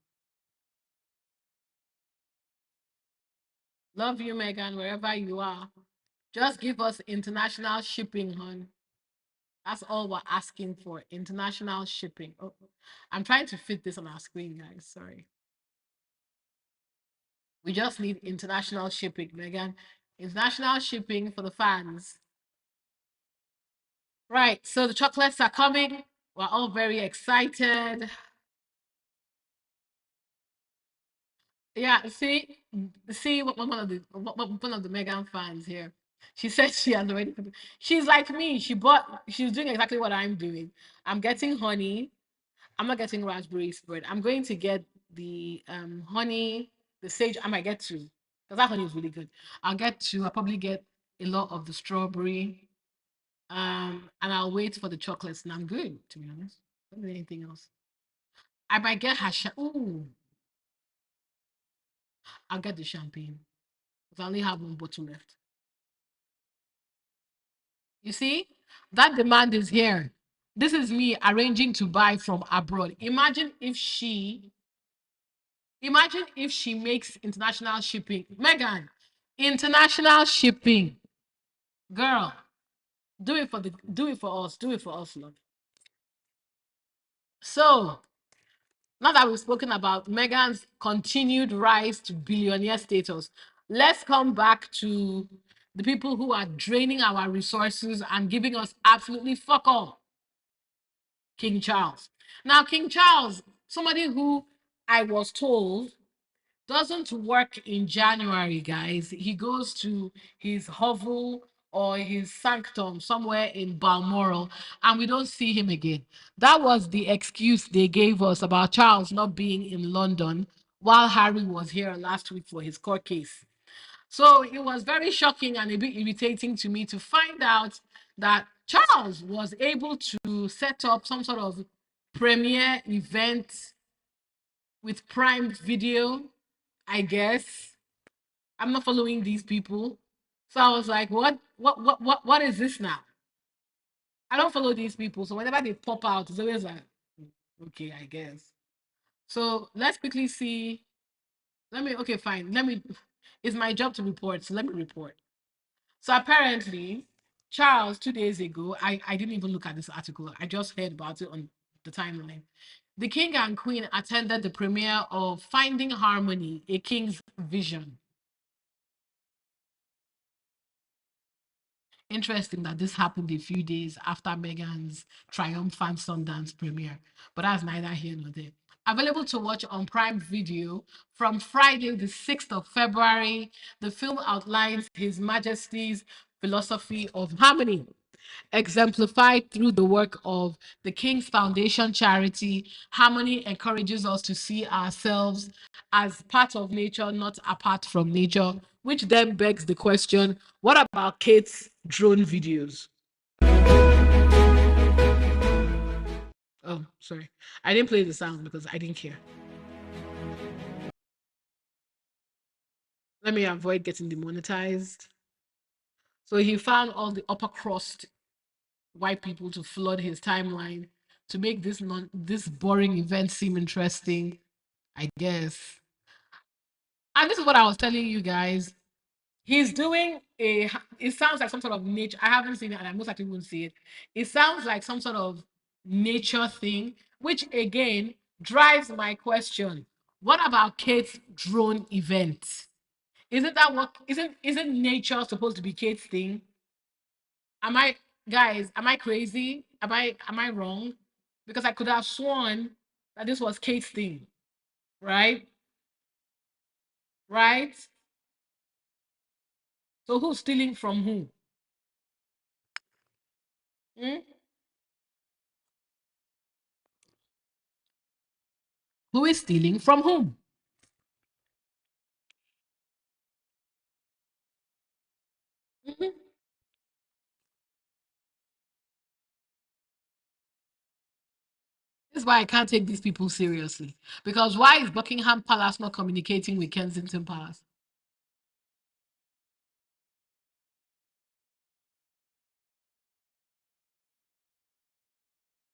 Love you, Megan, wherever you are. Just give us international shipping, hon. That's all we're asking for. International shipping. Oh, I'm trying to fit this on our screen, guys. Sorry. We just need international shipping, Megan. International shipping for the fans. Right. So the chocolates are coming. We're all very excited. Yeah, see, one of the Megan fans here. She said she has already. She's like me. She's doing exactly what I'm doing. I'm getting honey. I'm not getting raspberry spread. I'm going to get the honey, the sage. I might get two because that honey is really good. I'll get two. I'll probably get a lot of the strawberry. And I'll wait for the chocolates, and I'm good to be honest. Don't need anything else. I might get her. Ooh, I'll get the champagne. 'Cause I only have one bottle left. You see, that demand is here. This is me arranging to buy from abroad. Imagine if she makes international shipping. Megan, international shipping. Girl, do it for us. Do it for us, love. So now that we've spoken about Megan's continued rise to billionaire status, let's come back to the people who are draining our resources and giving us absolutely fuck all. King Charles. Now, King Charles, somebody who I was told doesn't work in January, guys. He goes to his hovel or his sanctum somewhere in Balmoral, and we don't see him again. That was the excuse they gave us about Charles not being in London while Harry was here last week for his court case. So it was very shocking and a bit irritating to me to find out that Charles was able to set up some sort of premiere event with Prime Video, I guess. I'm not following these people. So I was like, what is this now? I don't follow these people. So whenever they pop out, it's always like, okay, I guess. So let's quickly see. Okay, fine. It's my job to report. So let me report. So apparently, Charles, 2 days ago, I didn't even look at this article. I just heard about it on the timeline. The king and queen attended the premiere of Finding Harmony, A King's Vision. Interesting that this happened a few days after Meghan's triumphant Sundance premiere, but that's neither here nor there. Available to watch on Prime Video from Friday, the 6th of February, the film outlines His Majesty's philosophy of harmony, exemplified through the work of the King's Foundation charity. Harmony encourages us to see ourselves as part of nature, not apart from nature, which then begs the question, what about Kate's drone videos? Oh, sorry. I didn't play the sound because I didn't care. Let me avoid getting demonetized. So he found all the upper crust white people to flood his timeline to make this boring event seem interesting, I guess. And this is what I was telling you guys. He's doing a, it sounds like some sort of nature. I haven't seen it and I most likely won't see it. It sounds like some sort of nature thing, which again drives my question. What about Kate's drone event? Isn't that what isn't nature supposed to be Kate's thing? Am I, guys, am I crazy? Am I wrong? Because I could have sworn that this was Kate's thing, right? Right? So who's stealing from who? Hmm? Who is stealing from whom? Mhm. This is why I can't take these people seriously. Because why is Buckingham Palace not communicating with Kensington Palace?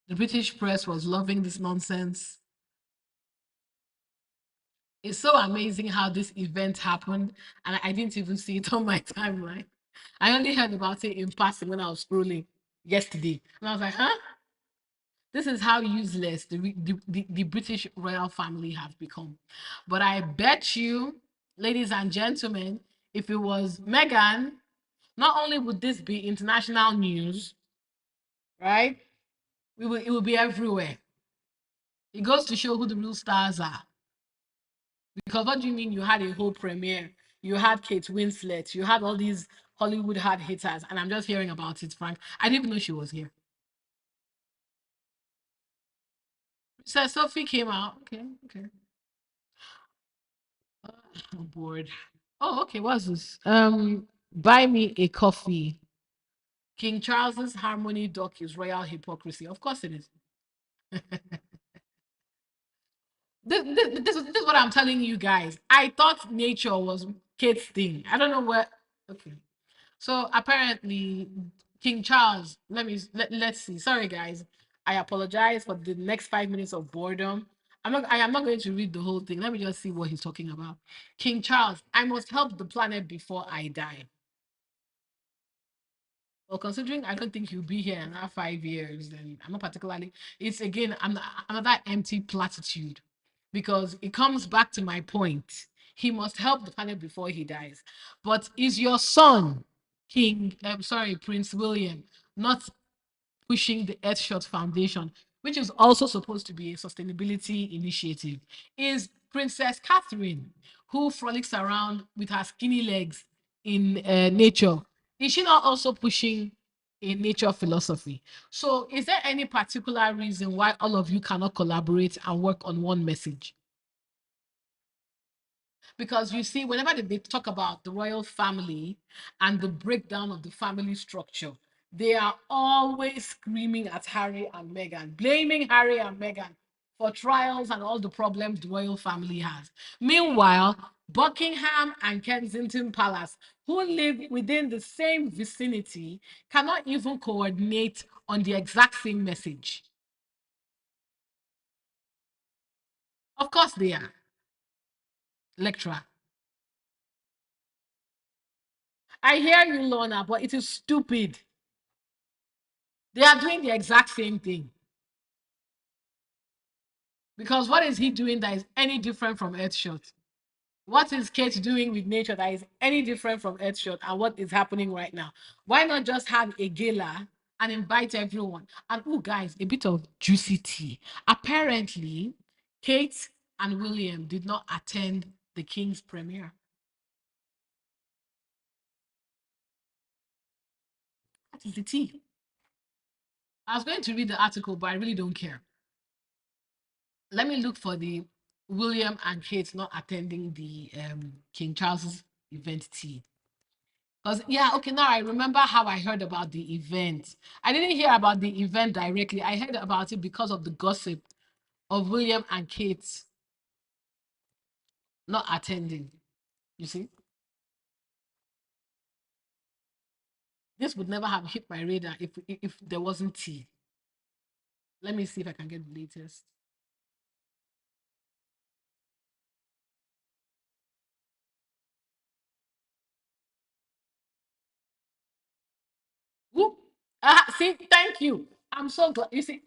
The British press was loving this nonsense. It's so amazing how this event happened, and I didn't even see it on my timeline. I only heard about it in passing when I was scrolling yesterday. And I was like, huh? This is how useless the British royal family have become. But I bet you, ladies and gentlemen, if it was Meghan, not only would this be international news, right? It will be everywhere. It goes to show who the real stars are. Because what do you mean you had a whole premiere? You had Kate Winslet, you had all these Hollywood hard hitters, and I'm just hearing about it, Frank. I didn't even know she was here. So Sophie came out. Okay, okay. I'm bored. Oh, okay. What's this? Buy me a coffee. King Charles's harmony doc is royal hypocrisy. Of course it is. This is what I'm telling you guys. I thought nature was Kate's thing. I don't know what. Okay. So apparently, King Charles. Let's see. Sorry, guys. I apologize for the next 5 minutes of boredom. I am not going to read the whole thing. Let me just see what he's talking about. King Charles, I must help the planet before I die. Well, considering I don't think he'll be here in another 5 years, then I'm not particularly. It's again another empty platitude, because it comes back to my point. He must help the planet before he dies. But is your son, Prince William, not pushing the Earthshot Foundation, which is also supposed to be a sustainability initiative? Is Princess Catherine, who frolics around with her skinny legs in nature, is she not also pushing a nature philosophy? So, is there any particular reason why all of you cannot collaborate and work on one message? Because you see, whenever they talk about the royal family and the breakdown of the family structure, they are always screaming at Harry and Meghan, blaming Harry and Meghan for trials and all the problems the royal family has. Meanwhile, Buckingham and Kensington Palace, who live within the same vicinity, cannot even coordinate on the exact same message. Of course, they are. Lecturer. I hear you, Lorna, but it is stupid. They are doing the exact same thing. Because what is he doing that is any different from Earthshot? What is Kate doing with nature that is any different from Earthshot and what is happening right now? Why not just have a gala and invite everyone? And oh, guys, a bit of juicy tea. Apparently, Kate and William did not attend the King's premiere. That is the tea. I was going to read the article, but I really don't care. Let me look for the William and Kate not attending the King Charles's event tea. Because yeah, okay, now I remember how I heard about the event. I didn't hear about the event directly. I heard about it because of the gossip of William and Kate not attending. You see, this would never have hit my radar if there wasn't tea. Let me see if I can get the latest. See, thank you. I'm so glad. You see,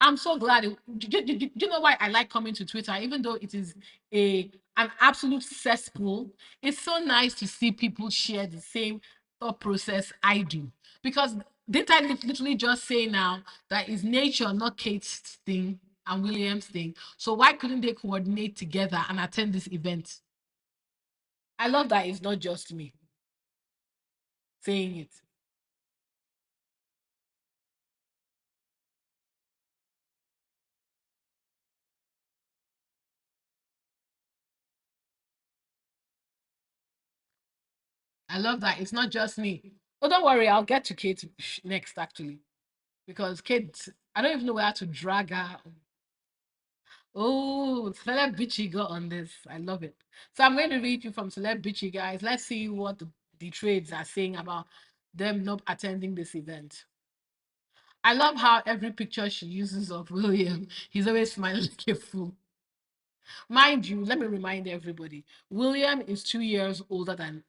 I'm so glad. Do you know why I like coming to Twitter, even though it is an absolute cesspool? It's so nice to see people share the same thought process I do. Because didn't I literally just say now that is nature, not Kate's thing and William's thing? So why couldn't they coordinate together and attend this event? I love that it's not just me saying it. I love that it's not just me. Oh, don't worry, I'll get to Kate next actually, because Kate, I don't even know where to drag her. Oh, Celeb Bitchy got on this. I love it. So I'm going to read you from Celeb Bitchy, guys. Let's see what the trades are saying about them not attending this event. I love how every picture she uses of William, he's always smiling like a fool. Mind you, let me remind everybody, William is 2 years older than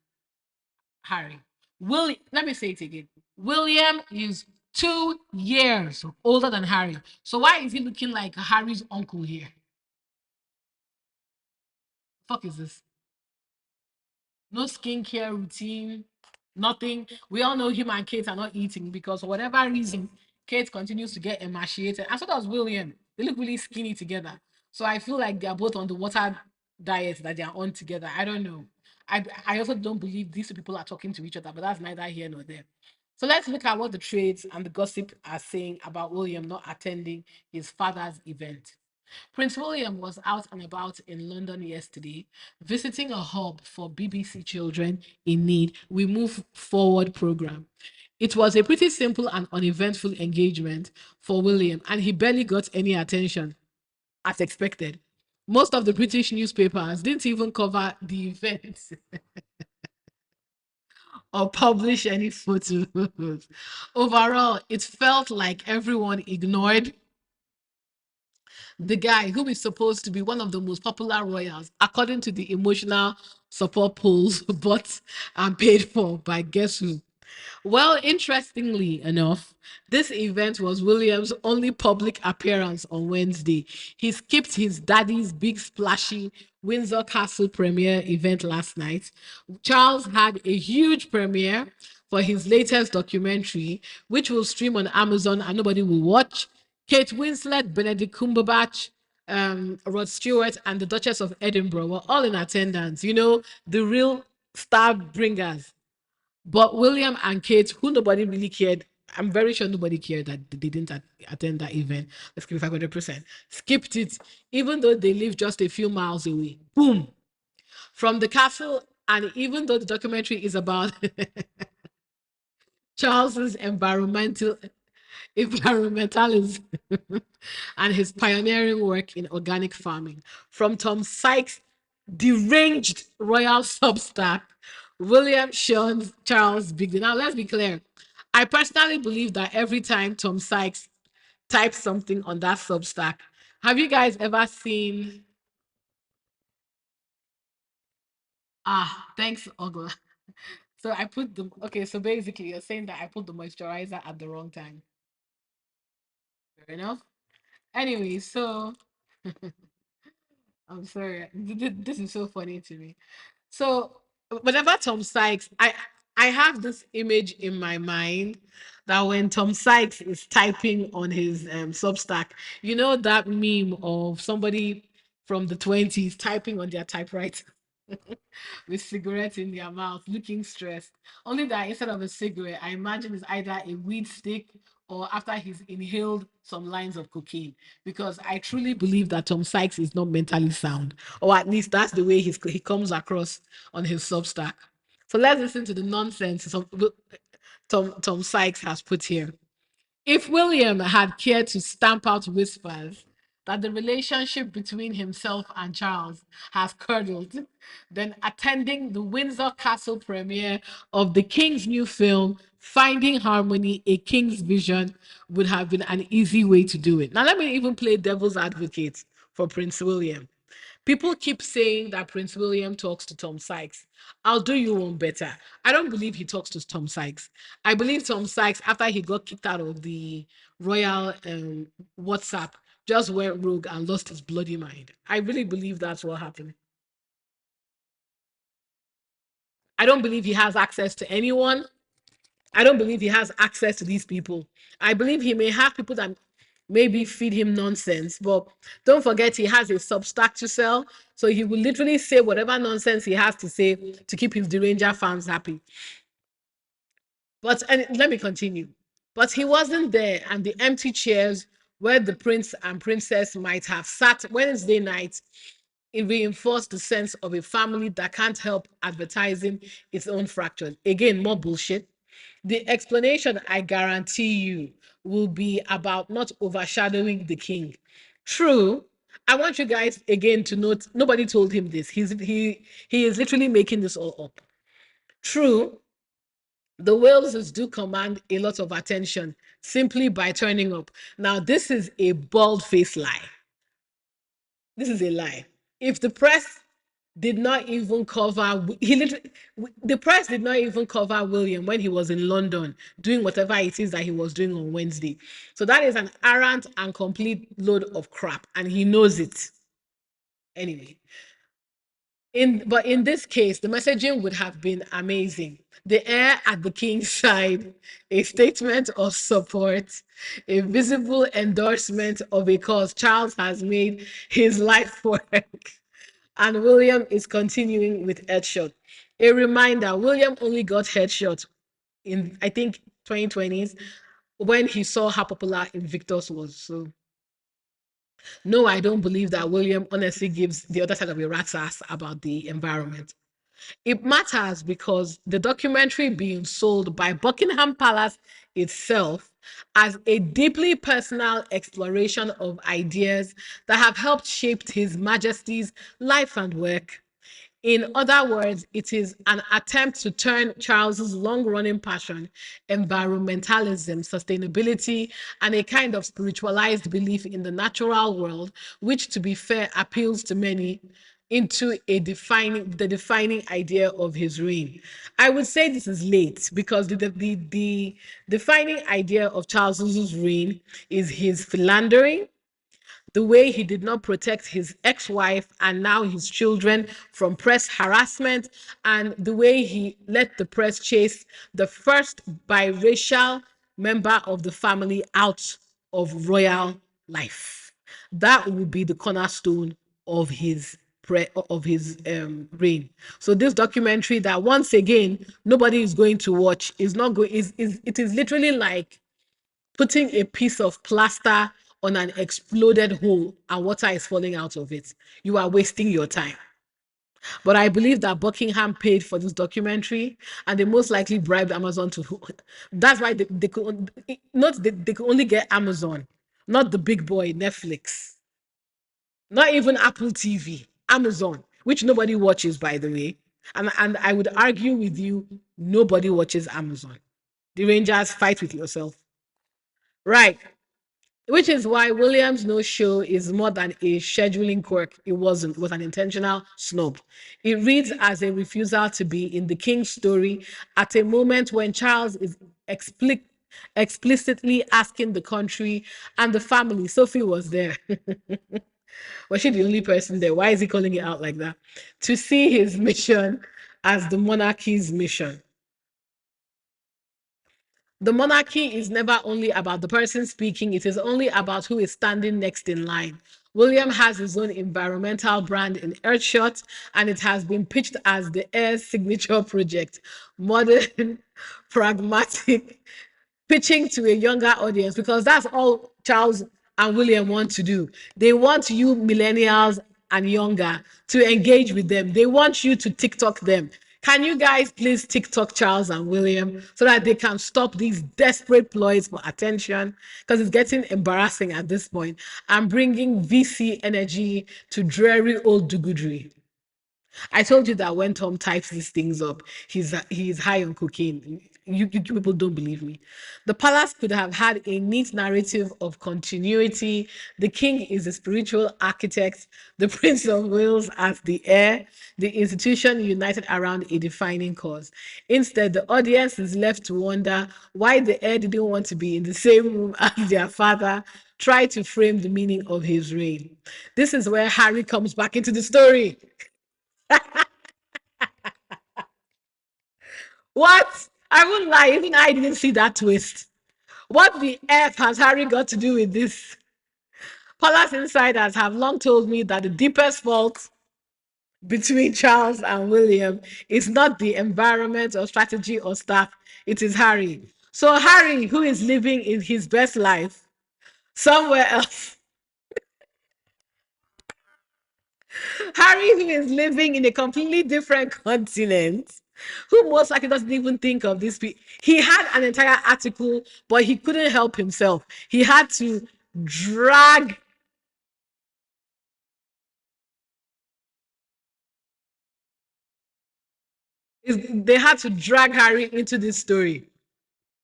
Harry. Let me say it again. William is 2 years older than Harry. So why is he looking like Harry's uncle here? Fuck is this? No skincare routine, nothing. We all know him and Kate are not eating because for whatever reason, Kate continues to get emaciated. And so does William. They look really skinny together. So I feel like they're both on the water diet that they're on together. I don't know. I also don't believe these two people are talking to each other, but that's neither here nor there. So let's look at what the trades and the gossip are saying about William not attending his father's event. Prince William was out and about in London yesterday, visiting a hub for BBC Children in Need. We Move Forward program. It was a pretty simple and uneventful engagement for William, and he barely got any attention, as expected. Most of the British newspapers didn't even cover the event or publish any photos. Overall, it felt like everyone ignored the guy who is supposed to be one of the most popular royals, according to the emotional support polls, bought and paid for by guess who? Well, interestingly enough, this event was William's only public appearance on Wednesday. He skipped his daddy's big splashy Windsor Castle premiere event last night. Charles had a huge premiere for his latest documentary, which will stream on Amazon and nobody will watch. Kate Winslet, Benedict Cumberbatch, Rod Stewart, and the Duchess of Edinburgh were all in attendance. You know, the real star bringers. But William and Kate, who nobody really cared, I'm very sure nobody cared that they didn't attend that event. Let's give it 500%. Skipped it, even though they live just a few miles away. Boom. From the castle, and even though the documentary is about Charles's environmentalism and his pioneering work in organic farming. From Tom Sykes' deranged royal substack, William Sean Charles Bigby. Now, let's be clear. I personally believe that every time Tom Sykes types something on that substack, have you guys ever seen? Thanks, Ogla. So I put the okay. So basically, you're saying that I put the moisturizer at the wrong time. Fair enough. Anyway, so I'm sorry. This is so funny to me. So whenever Tom Sykes, I have this image in my mind that when Tom Sykes is typing on his Substack, you know that meme of somebody from the 20s typing on their typewriter with cigarette in their mouth, looking stressed. Only that instead of a cigarette, I imagine it's either a weed stick or after he's inhaled some lines of cocaine. Because I truly believe that Tom Sykes is not mentally sound, or at least that's the way he comes across on his Substack. So let's listen to the nonsense Tom Sykes has put here. If William had cared to stamp out whispers that the relationship between himself and Charles has curdled, then attending the Windsor Castle premiere of the King's new film, Finding Harmony, A King's Vision, would have been an easy way to do it. Now, let me even play devil's advocate for Prince William. People keep saying that Prince William talks to Tom Sykes. I'll do you one better. I don't believe he talks to Tom Sykes. I believe Tom Sykes, after he got kicked out of the royal WhatsApp, just went rogue and lost his bloody mind. I really believe that's what happened. I don't believe he has access to anyone. I don't believe he has access to these people. I believe he may have people that maybe feed him nonsense, but don't forget he has a Substack to sell. So he will literally say whatever nonsense he has to say to keep his Deranger fans happy. But and let me continue. But he wasn't there, and the empty chairs where the prince and princess might have sat Wednesday night, it reinforced the sense of a family that can't help advertising its own fractures. Again, more bullshit. The explanation, I guarantee you, will be about not overshadowing the king. True. I want you guys again to note nobody told him this. He is literally making this all up. True, the Waleses do command a lot of attention simply by turning up. Now, this is a bald-faced lie. This is a lie. If the press did not even cover the press did not even cover William when he was in London doing whatever it is that he was doing on Wednesday. So that is an arrant and complete load of crap, and he knows it. Anyway, in this case, the messaging would have been amazing. The air at the king's side, a statement of support, a visible endorsement of a cause Charles has made his life work. And William is continuing with headshot. A reminder, William only got headshot in, I think, 2020s when he saw how popular Invictus was. So, no, I don't believe that William honestly gives the other side of a rat's ass about the environment. It matters because the documentary being sold by Buckingham Palace itself as a deeply personal exploration of ideas that have helped shape His Majesty's life and work. In other words, it is an attempt to turn Charles's long-running passion, environmentalism, sustainability, and a kind of spiritualized belief in the natural world, which, to be fair, appeals to many, into the defining idea of his reign. I would say this is late because the defining idea of Charles's reign is his philandering, the way he did not protect his ex-wife and now his children from press harassment, and the way he let the press chase the first biracial member of the family out of royal life. That would be the cornerstone of his reign. So this documentary that once again nobody is going to watch is not going is it is literally like putting a piece of plaster on an exploded hole and water is falling out of it. You are wasting your time. But I believe that Buckingham paid for this documentary and they most likely bribed Amazon to. That's why they could not they could only get Amazon, not the big boy Netflix, not even Apple TV, Amazon, which nobody watches, by the way. And I would argue with you, nobody watches Amazon. The Rangers, fight with yourself. Right. Which is why Williams' no show is more than a scheduling quirk. It wasn't, it was an intentional snub. It reads as a refusal to be in the king's story at a moment when Charles is explicitly asking the country and the family. Sophie was there. Was she the only person there? Why is he calling it out like that? To see his mission as the monarchy's mission. The monarchy is never only about the person speaking, it is only about who is standing next in line. William has his own environmental brand in Earthshot, and it has been pitched as the heir's signature project. Modern, pragmatic, pitching to a younger audience, because that's all Charles and William want to do. They want you millennials and younger to engage with them. They want you to TikTok them. Can you guys please TikTok Charles and William so that they can stop these desperate ploys for attention? Because it's getting embarrassing at this point. I'm bringing VC energy to dreary old Dugudry. I told you that when Tom types these things up, he's high on cocaine. you people don't believe me. The palace could have had a neat narrative of continuity. The king is the spiritual architect, the Prince of Wales as the heir, the institution united around a defining cause. Instead, the audience is left to wonder why the heir didn't want to be in the same room as their father, try to frame the meaning of his reign. This is where Harry comes back into the story. What? I won't lie, even I didn't see that twist. What the F has Harry got to do with this? Palace insiders have long told me that the deepest fault between Charles and William is not the environment or strategy or staff, it is Harry. So, Harry, who is living in his best life somewhere else, Harry, who is living in a completely different continent, who most likely doesn't even think of this. He had an entire article, but he couldn't help himself. He had to drag. They had to drag Harry into this story.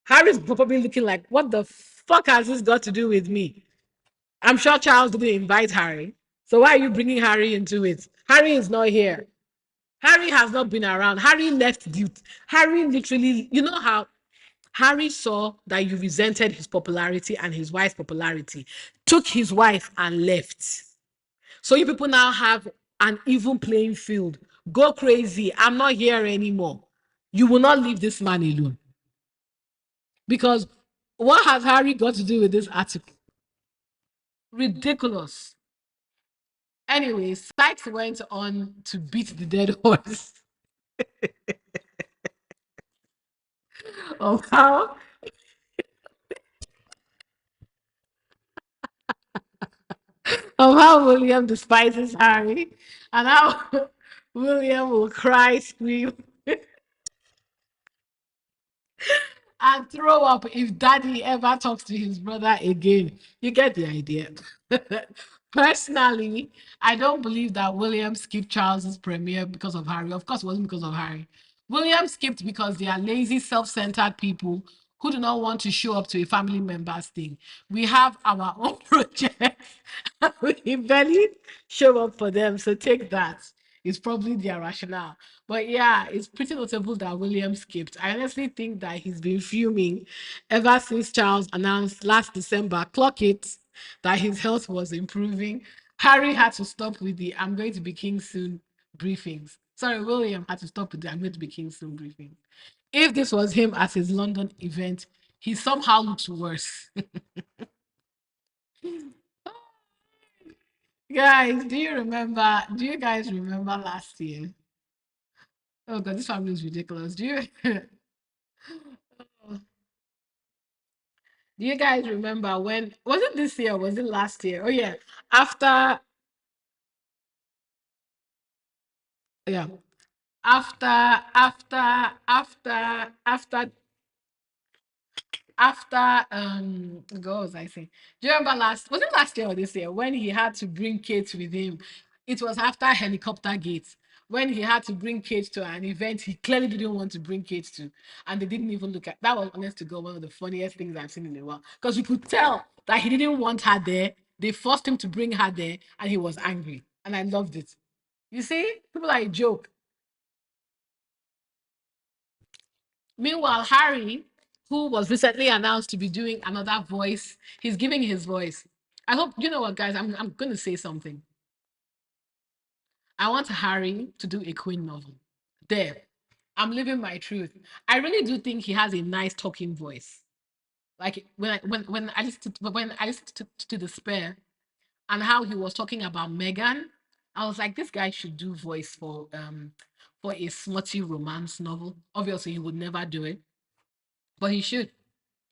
Harry's probably looking like, what the fuck has this got to do with me? I'm sure Charles didn't invite Harry. So why are you bringing Harry into it? Harry is not here. Harry has not been around. Harry left dude. Harry literally, you know how Harry saw that you resented his popularity and his wife's popularity, took his wife and left. So you people now have an even playing field. Go crazy. I'm not here anymore. You will not leave this man alone. Because what has Harry got to do with this article? Ridiculous. Anyway, Sykes went on to beat the dead horse of how William despises Harry and how William will cry, scream, and throw up if daddy ever talks to his brother again. You get the idea. Personally, I don't believe that William skipped Charles's premiere because of Harry. Of course, it wasn't because of Harry. William skipped because they are lazy, self-centered people who do not want to show up to a family member's thing. We have our own projects. We barely show up for them. So take that. It's probably their rationale. But yeah, it's pretty notable that William skipped. I honestly think that he's been fuming ever since Charles announced last December, clock it, that his health was improving. Harry had to stop with the I'm going to be king soon briefings. Sorry, William had to stop with the I'm going to be king soon briefings. If this was him at his London event, he somehow looks worse. Guys, do you guys remember last year? Oh god, this family is ridiculous. Do you do you guys remember when was it this year or was it last year? Oh yeah. After yeah. After God was I saying? Do you remember was it last year or this year when he had to bring Kate with him? It was after helicopter gate when he had to bring Kate to an event he clearly didn't want to bring Kate to, and they didn't even look at that. Was honest to God one of the funniest things I've seen in a while because you could tell that he didn't want her there. They forced him to bring her there, and he was angry, and I loved it. You see, people are a joke. Meanwhile, Harry, who was recently announced to be doing another voice, he's giving his voice. I hope you know what, guys. I'm going to say something. I want Harry to do a Queen novel. There, I'm living my truth. I really do think he has a nice talking voice. Like when I listened to the spare and how he was talking about Megan, I was like, this guy should do voice for a smutty romance novel. Obviously, he would never do it, but he should.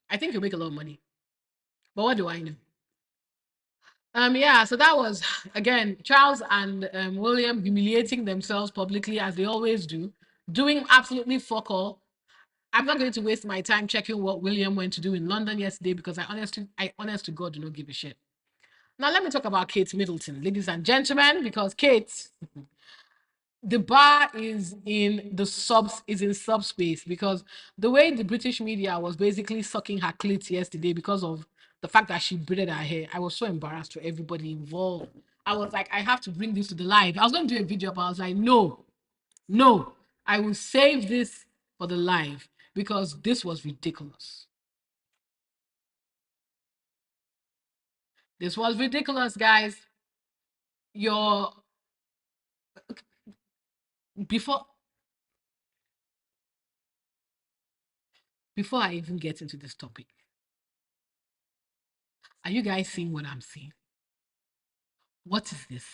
I think he'll make a lot of money. But what do I know? Yeah, so that was again Charles and William humiliating themselves publicly as they always do, doing absolutely fuck all. I'm not going to waste my time checking what William went to do in London yesterday because I honest to God do not give a shit. Now let me talk about Kate Middleton, ladies and gentlemen, because Kate the bar is in the subs is in subspace, because the way the British media was basically sucking her clit yesterday because of the fact that she braided her hair, I was so embarrassed for everybody involved. I was like, I have to bring this to the live. I was going to do a video, but I was like, no, no, I will save this for the live because this was ridiculous. This was ridiculous, guys. Your before before I even get into this topic, are you guys seeing what I'm seeing? What is this?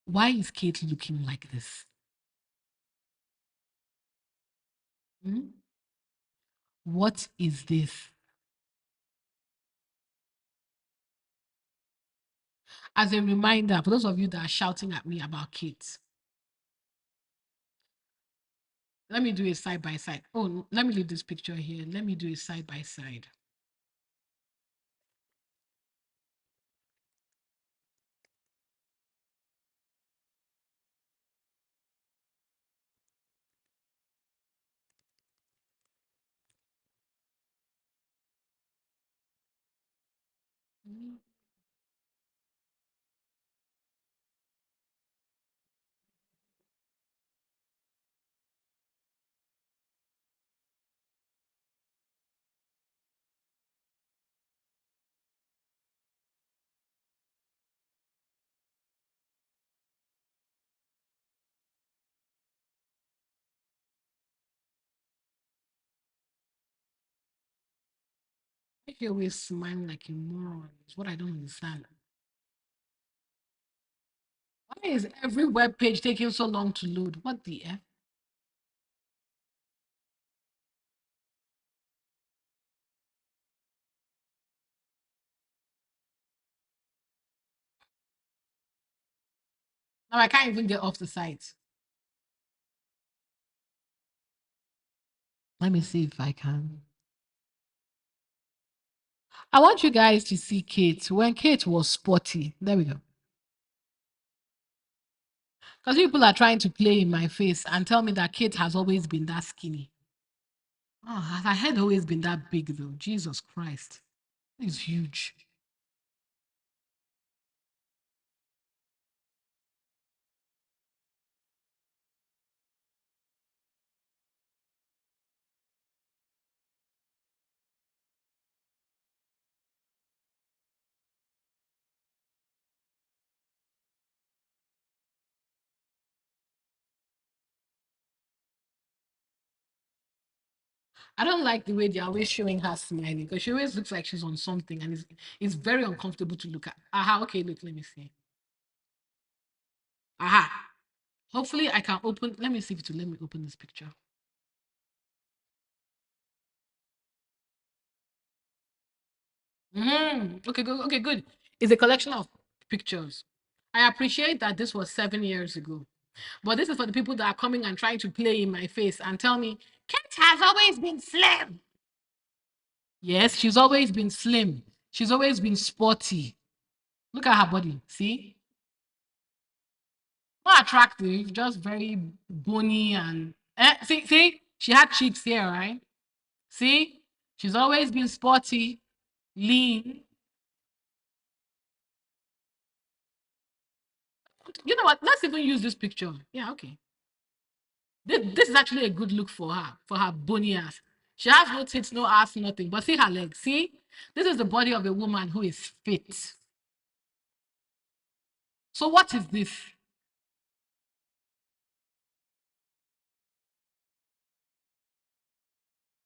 Why is Kate looking like this? Hmm? What is this? As a reminder, for those of you that are shouting at me about Kate, let me do a side by side. Oh, let me leave this picture here. Let me do a side by side. Why you always smiling like a moron? It's what I don't understand. Why is every web page taking so long to load? What the F? Now I can't even get off the site. Let me see if I can. I want you guys to see Kate when Kate was sporty. There we go. Because people are trying to play in my face and tell me that Kate has always been that skinny. Oh, has her head always been that big though? Jesus Christ. It's huge. I don't like the way they're always showing her smiling because she always looks like she's on something and it's very uncomfortable to look at. Aha, okay, look, let me see. Aha. Hopefully I can open. Let me see if it will let me open this picture. Okay, good. Okay, good. It's a collection of pictures. I appreciate that this was 7 years ago. But this is for the people that are coming and trying to play in my face and tell me, Kate has always been slim. Yes, she's always been slim. She's always been sporty. Look at her body. See? Not attractive, just very bony and see, she had cheeks here, right? See? She's always been sporty, lean. You know what? Let's even use this picture. Yeah, okay. This is actually a good look for her bony ass. She has no tits, no ass, nothing. But see her legs. See? This is the body of a woman who is fit. So what is this?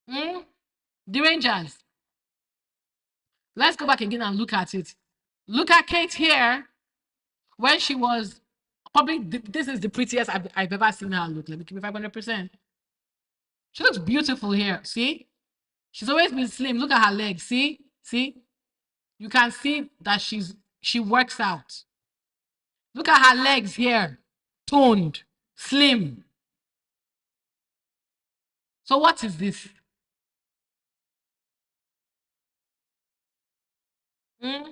Hmm? The Rangers. Let's go back again and look at it. Look at Kate here when she was probably this is the prettiest I've ever seen her look. Let me give me 500%. She looks beautiful here. See? She's always been slim. Look at her legs. See? See? You can see that she works out. Look at her legs here. Toned, slim. So what is this? Mm.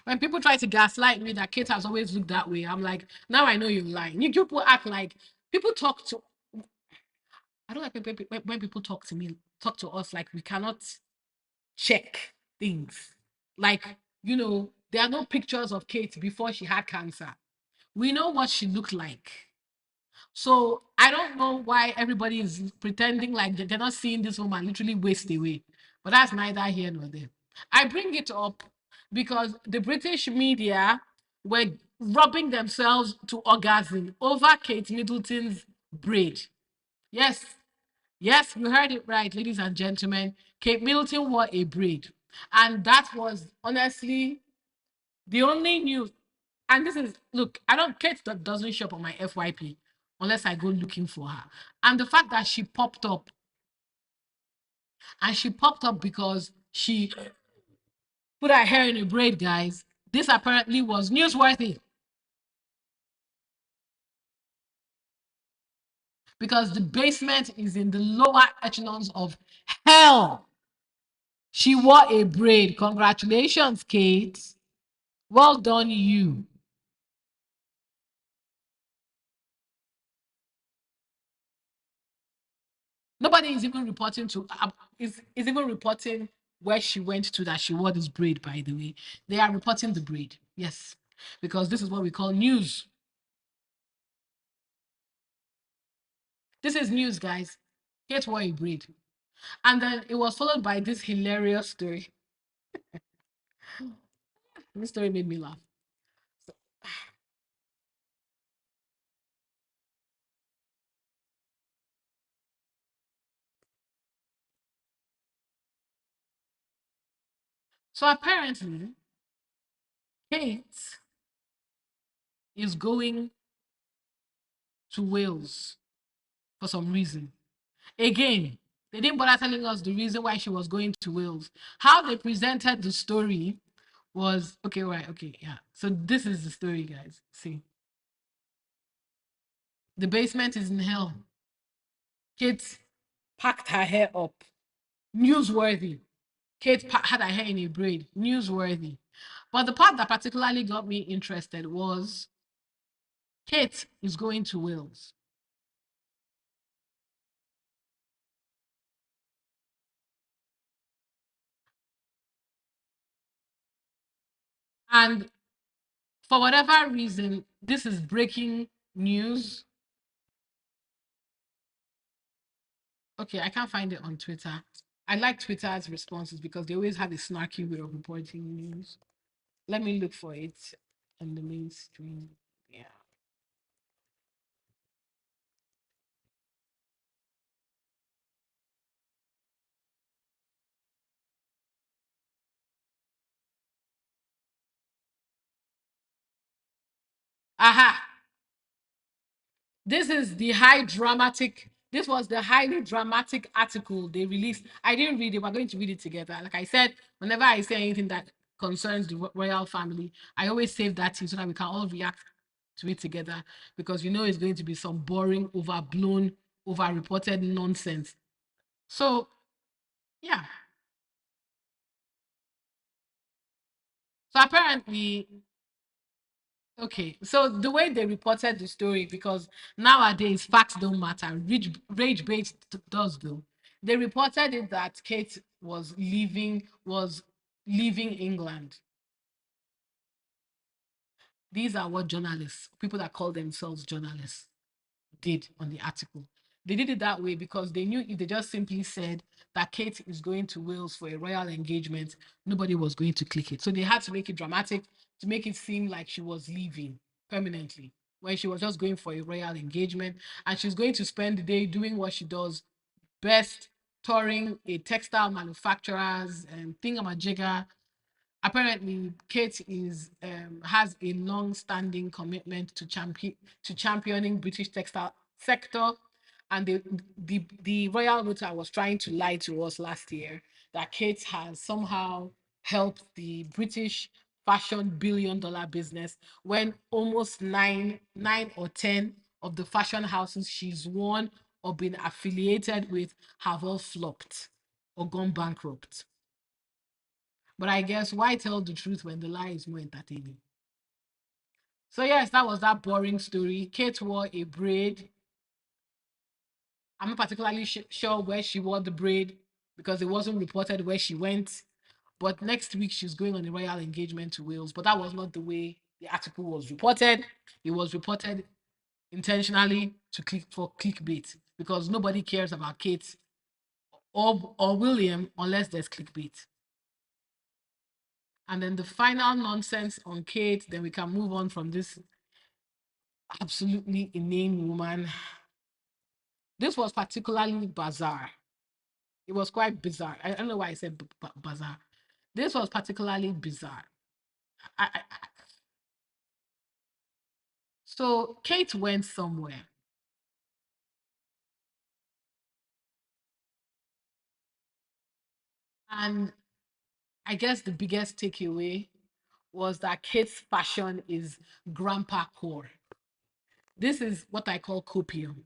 When people try to gaslight me that Kate has always looked that way, I'm like, now I know you're lying. You people act like people talk to. I don't like when people talk to me, talk to us like we cannot check things. Like, there are no pictures of Kate before she had cancer. We know what she looked like. So I don't know why everybody is pretending like they're not seeing this woman literally waste away. But that's neither here nor there. I bring it up because the British media were rubbing themselves to orgasm over Kate Middleton's braid. Yes, yes, you heard it right, ladies and gentlemen. Kate Middleton wore a braid. And that was honestly the only news. And this is, look, I don't, Kate doesn't show up on my FYP unless I go looking for her. And the fact that she popped up, and she popped up because she put her hair in a braid, guys, this apparently was newsworthy because the basement is in the lower echelons of hell. She wore a braid. Congratulations, Kate. Well done, you. Nobody is even reporting is even reporting where she went to that she wore this braid, by the way. They are reporting the braid. Yes. Because this is what we call news. This is news, guys. Kate wore a braid. And then it was followed by this hilarious story. This story made me laugh. So apparently, Kate is going to Wales for some reason. Again, they didn't bother telling us the reason why she was going to Wales. How they presented the story was okay, right? Okay, yeah. So this is the story, guys. See, the basement is in hell. Kate packed her hair up. Newsworthy. Kate had her hair in a braid. Newsworthy. But the part that particularly got me interested was Kate is going to Wales. And for whatever reason, this is breaking news. Okay, I can't find it on Twitter. I like Twitter's responses because they always have a snarky way of reporting news. Let me look for it on the mainstream. Yeah. Aha. This was the highly dramatic article they released. I didn't read it. We're going to read it together. Like I said, whenever I say anything that concerns the royal family, I always save that thing so that we can all react to it together because it's going to be some boring, overblown, over-reported nonsense. So, yeah. So apparently, okay, so the way they reported the story, because nowadays facts don't matter, rage bait does though. They reported it that Kate was leaving England. These are what journalists, people that call themselves journalists, did on the article. They did it that way because they knew if they just simply said that Kate is going to Wales for a royal engagement, nobody was going to click it. So they had to make it dramatic to make it seem like she was leaving permanently when she was just going for a royal engagement and she's going to spend the day doing what she does best, touring a textile manufacturer's thingamajigger. Apparently Kate is has a long-standing commitment to championing British textile sector, and the royal rota was trying to lie to us last year that Kate has somehow helped the British fashion billion-dollar business when almost nine or ten of the fashion houses she's worn or been affiliated with have all flopped or gone bankrupt. But I guess why tell the truth when the lie is more entertaining? So yes, that was that boring story. Kate wore a braid. I'm not particularly sure where she wore the braid because it wasn't reported where she went. But next week she's going on a royal engagement to Wales. But that was not the way the article was reported. It was reported intentionally to click for clickbait because nobody cares about Kate or William unless there's clickbait. And then the final nonsense on Kate, then we can move on from this absolutely inane woman. This was particularly bizarre. It was quite bizarre. I don't know why I said bizarre. This was particularly bizarre. I so Kate went somewhere, and I guess the biggest takeaway was that Kate's fashion is grandpa core. This is what I call copium.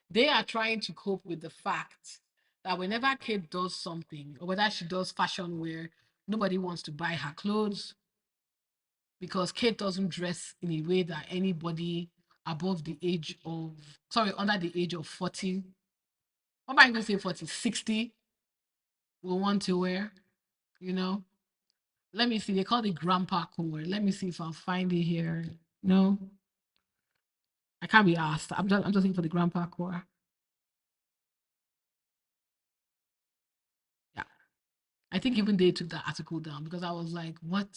They are trying to cope with the fact that whenever Kate does something, or whether she does fashion wear, nobody wants to buy her clothes because Kate doesn't dress in a way that anybody above the age of, sorry, under the age of 40, what am I going to say 40, 60 will want to wear, you know? Let me see, they call it grandpa core. Let me see if I'll find it here. No, I can't be asked. I'm just looking for the grandpa core. Yeah. I think even they took that article down because I was like, what?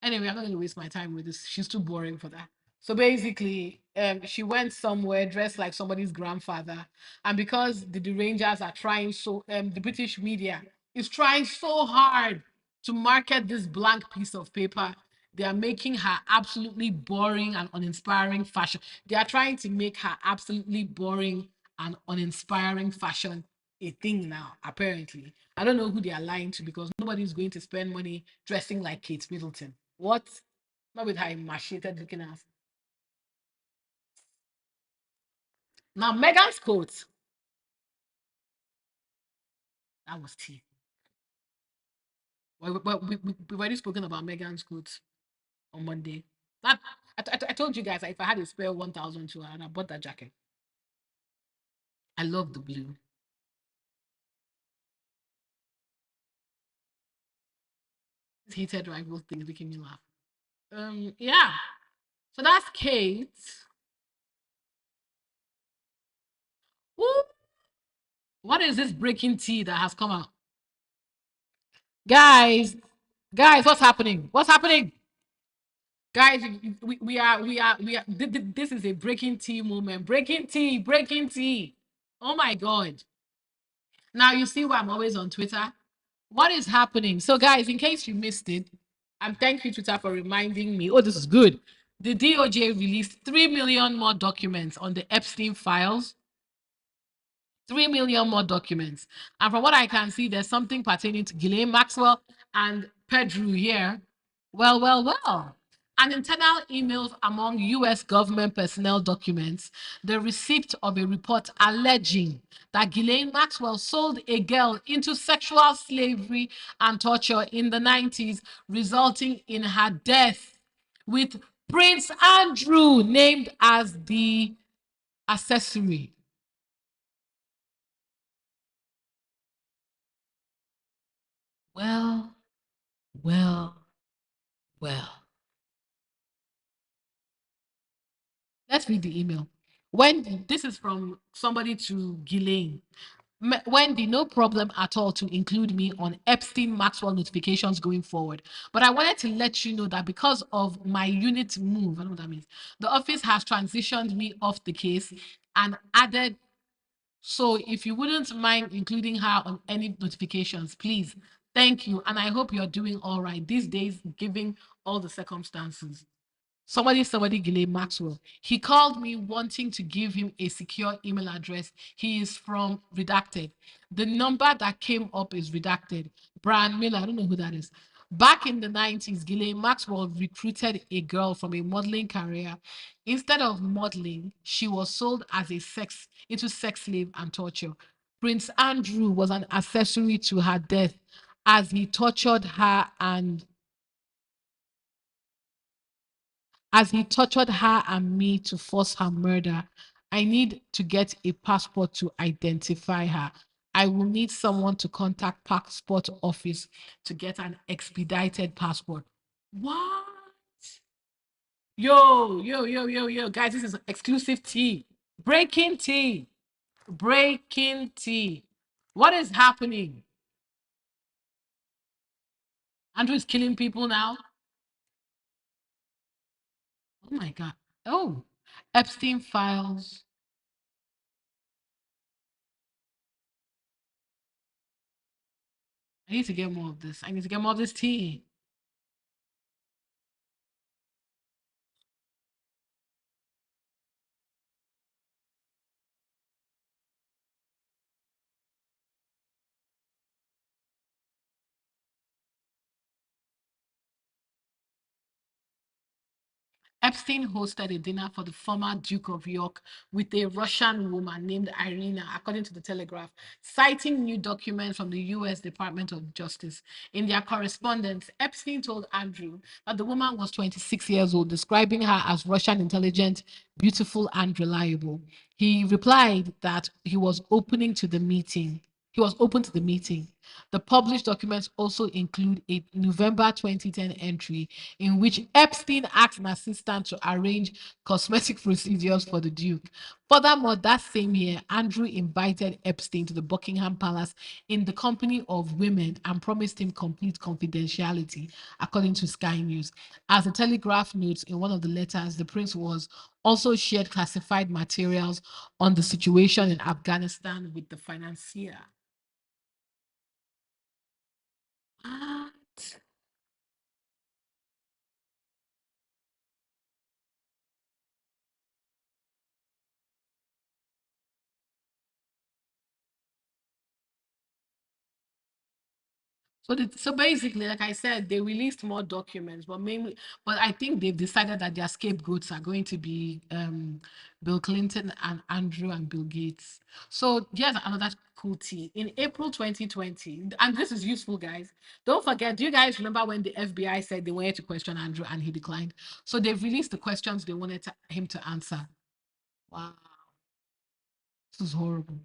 Anyway, I'm not going to waste my time with this. She's too boring for that. So basically, she went somewhere dressed like somebody's grandfather, and because the Rangers are trying the British media is trying so hard to market this blank piece of paper, they are making her absolutely boring and uninspiring fashion. They are trying to make her absolutely boring and uninspiring fashion a thing now. Apparently, I don't know who they are lying to because nobody's going to spend money dressing like Kate Middleton. What? Not with her emaciated looking ass. Now, Megan's coat, that was tea. We've already spoken about Megan's coat on Monday. That I told you guys that if I had a spare 1,000 to her, I bought that jacket. I love the blue. This heated rival thing is making me laugh. Yeah. So that's Kate. Woo! What is this breaking tea that has come out? Guys, guys, what's happening? What's happening? Guys, this is a breaking tea moment. Breaking tea, breaking tea. Oh my God. Now you see why I'm always on Twitter. What is happening? So, guys, in case you missed it, and thank you, Twitter, for reminding me. Oh, this is good. The DOJ released 3 million more documents on the Epstein files. 3 million more documents. And from what I can see, there's something pertaining to Ghislaine Maxwell and Pedro here. Well. And internal emails among US government personnel documents, the receipt of a report alleging that Ghislaine Maxwell sold a girl into sexual slavery and torture in the 90s, resulting in her death, with Prince Andrew named as the accessory. Well, well, well. Let's read the email. Wendy, this is from somebody to Ghislaine. Wendy, no problem at all to include me on Epstein Maxwell notifications going forward. But I wanted to let you know that because of my unit move, I don't know what that means, the office has transitioned me off the case and added. So if you wouldn't mind including her on any notifications, please. Thank you. And I hope you're doing all right these days, given all the circumstances. Somebody, Ghislaine Maxwell. He called me wanting to give him a secure email address. He is from Redacted. The number that came up is Redacted. Brian Miller, I don't know who that is. Back in the 90s, Ghislaine Maxwell recruited a girl from a modeling career. Instead of modeling, she was sold as a sex into sex slave and torture. Prince Andrew was an accessory to her death as he tortured her and me to force her murder. I need to get a passport to identify her. I will need someone to contact passport office to get an expedited passport. What? Yo, guys, this is exclusive tea. Breaking tea. Breaking tea. What is happening? Andrew is killing people now. Oh my God. Oh, Epstein files. I need to get more of this. I need to get more of this tea. Epstein hosted a dinner for the former Duke of York with a Russian woman named Irina, according to the Telegraph, citing new documents from the US Department of Justice. In their correspondence, Epstein told Andrew that the woman was 26 years old, describing her as Russian intelligent, beautiful, and reliable. He replied that he was open to the meeting. The published documents also include a November 2010 entry in which Epstein asked an assistant to arrange cosmetic procedures for the Duke. Furthermore, that same year, Andrew invited Epstein to the Buckingham Palace in the company of women and promised him complete confidentiality, according to Sky News. As the Telegraph notes in one of the letters, the prince was also shared classified materials on the situation in Afghanistan with the financier. What? So basically, like I said, they released more documents, but mainly, but I think they've decided that their scapegoats are going to be Bill Clinton and Andrew and Bill Gates. So here's another cool tea. In April 2020, and this is useful, guys. Don't forget, do you guys remember when the FBI said they wanted to question Andrew and he declined? So they've released the questions they wanted him to answer. Wow, this is horrible.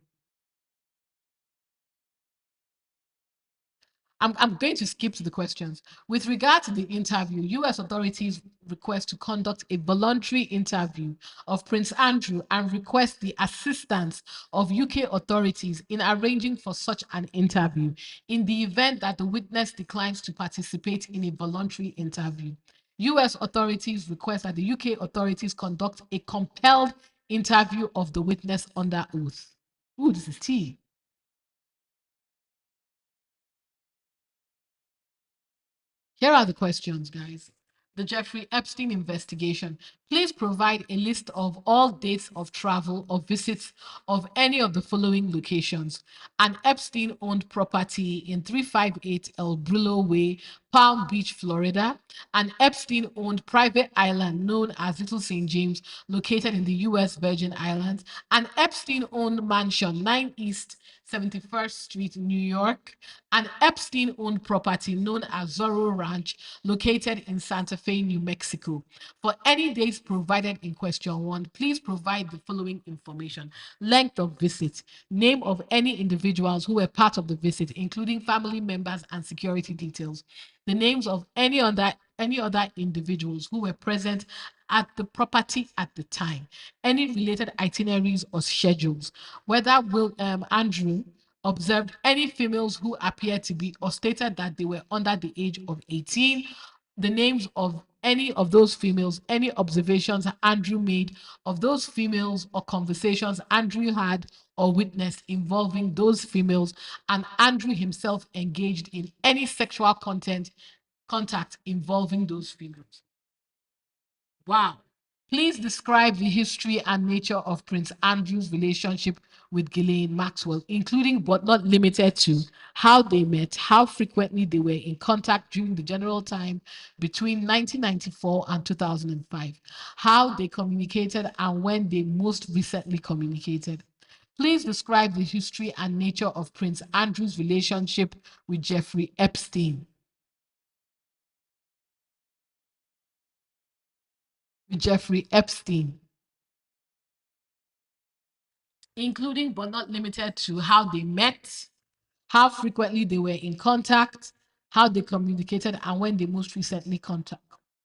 I'm going to skip to the questions. With regard to the interview, US authorities request to conduct a voluntary interview of Prince Andrew and request the assistance of UK authorities in arranging for such an interview in the event that the witness declines to participate in a voluntary interview. US authorities request that the UK authorities conduct a compelled interview of the witness under oath. Ooh, this is tea. Here are the questions, guys. The Jeffrey Epstein investigation. Please provide a list of all dates of travel or visits of any of the following locations. An Epstein owned property in 358 El Brillo Way, Palm Beach, Florida. An Epstein owned private island known as Little St. James, located in the US Virgin Islands. An Epstein owned mansion, 9 East 71st Street, New York. An Epstein owned property known as Zorro Ranch, located in Santa Fe, New Mexico. For any dates provided in question one, please provide the following information: length of visit, name of any individuals who were part of the visit, including family members and security details, the names of any other individuals who were present at the property at the time, any related itineraries or schedules, whether Will Andrew observed any females who appeared to be or stated that they were under the age of 18, the names of any of those females, any observations Andrew made of those females or conversations Andrew had or witnessed involving those females, and Andrew himself engaged in any sexual contact involving those females. Wow. Please describe the history and nature of Prince Andrew's relationship with Ghislaine Maxwell, including but not limited to how they met, how frequently they were in contact during the general time between 1994 and 2005, how they communicated, and when they most recently communicated. Please describe the history and nature of Prince Andrew's relationship with Jeffrey Epstein. With Jeffrey Epstein, including but not limited to how they met, how frequently they were in contact, how they communicated, and when they most recently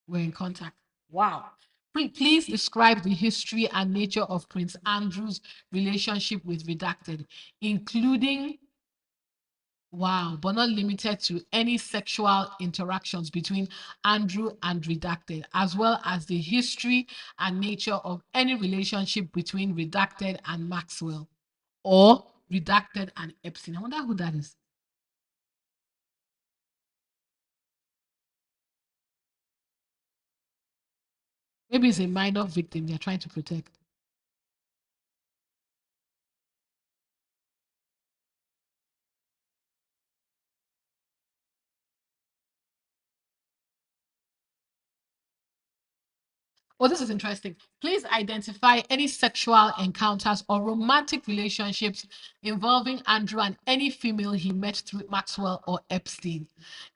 were in contact. Wow. Please describe the history and nature of Prince Andrew's relationship with Redacted, including, wow, but not limited to any sexual interactions between Andrew and Redacted, as well as the history and nature of any relationship between Redacted and Maxwell or Redacted and Epstein. I wonder who that is. Maybe it's a minor victim they're trying to protect. Oh, this is interesting. Please identify any sexual encounters or romantic relationships involving Andrew and any female he met through Maxwell or Epstein.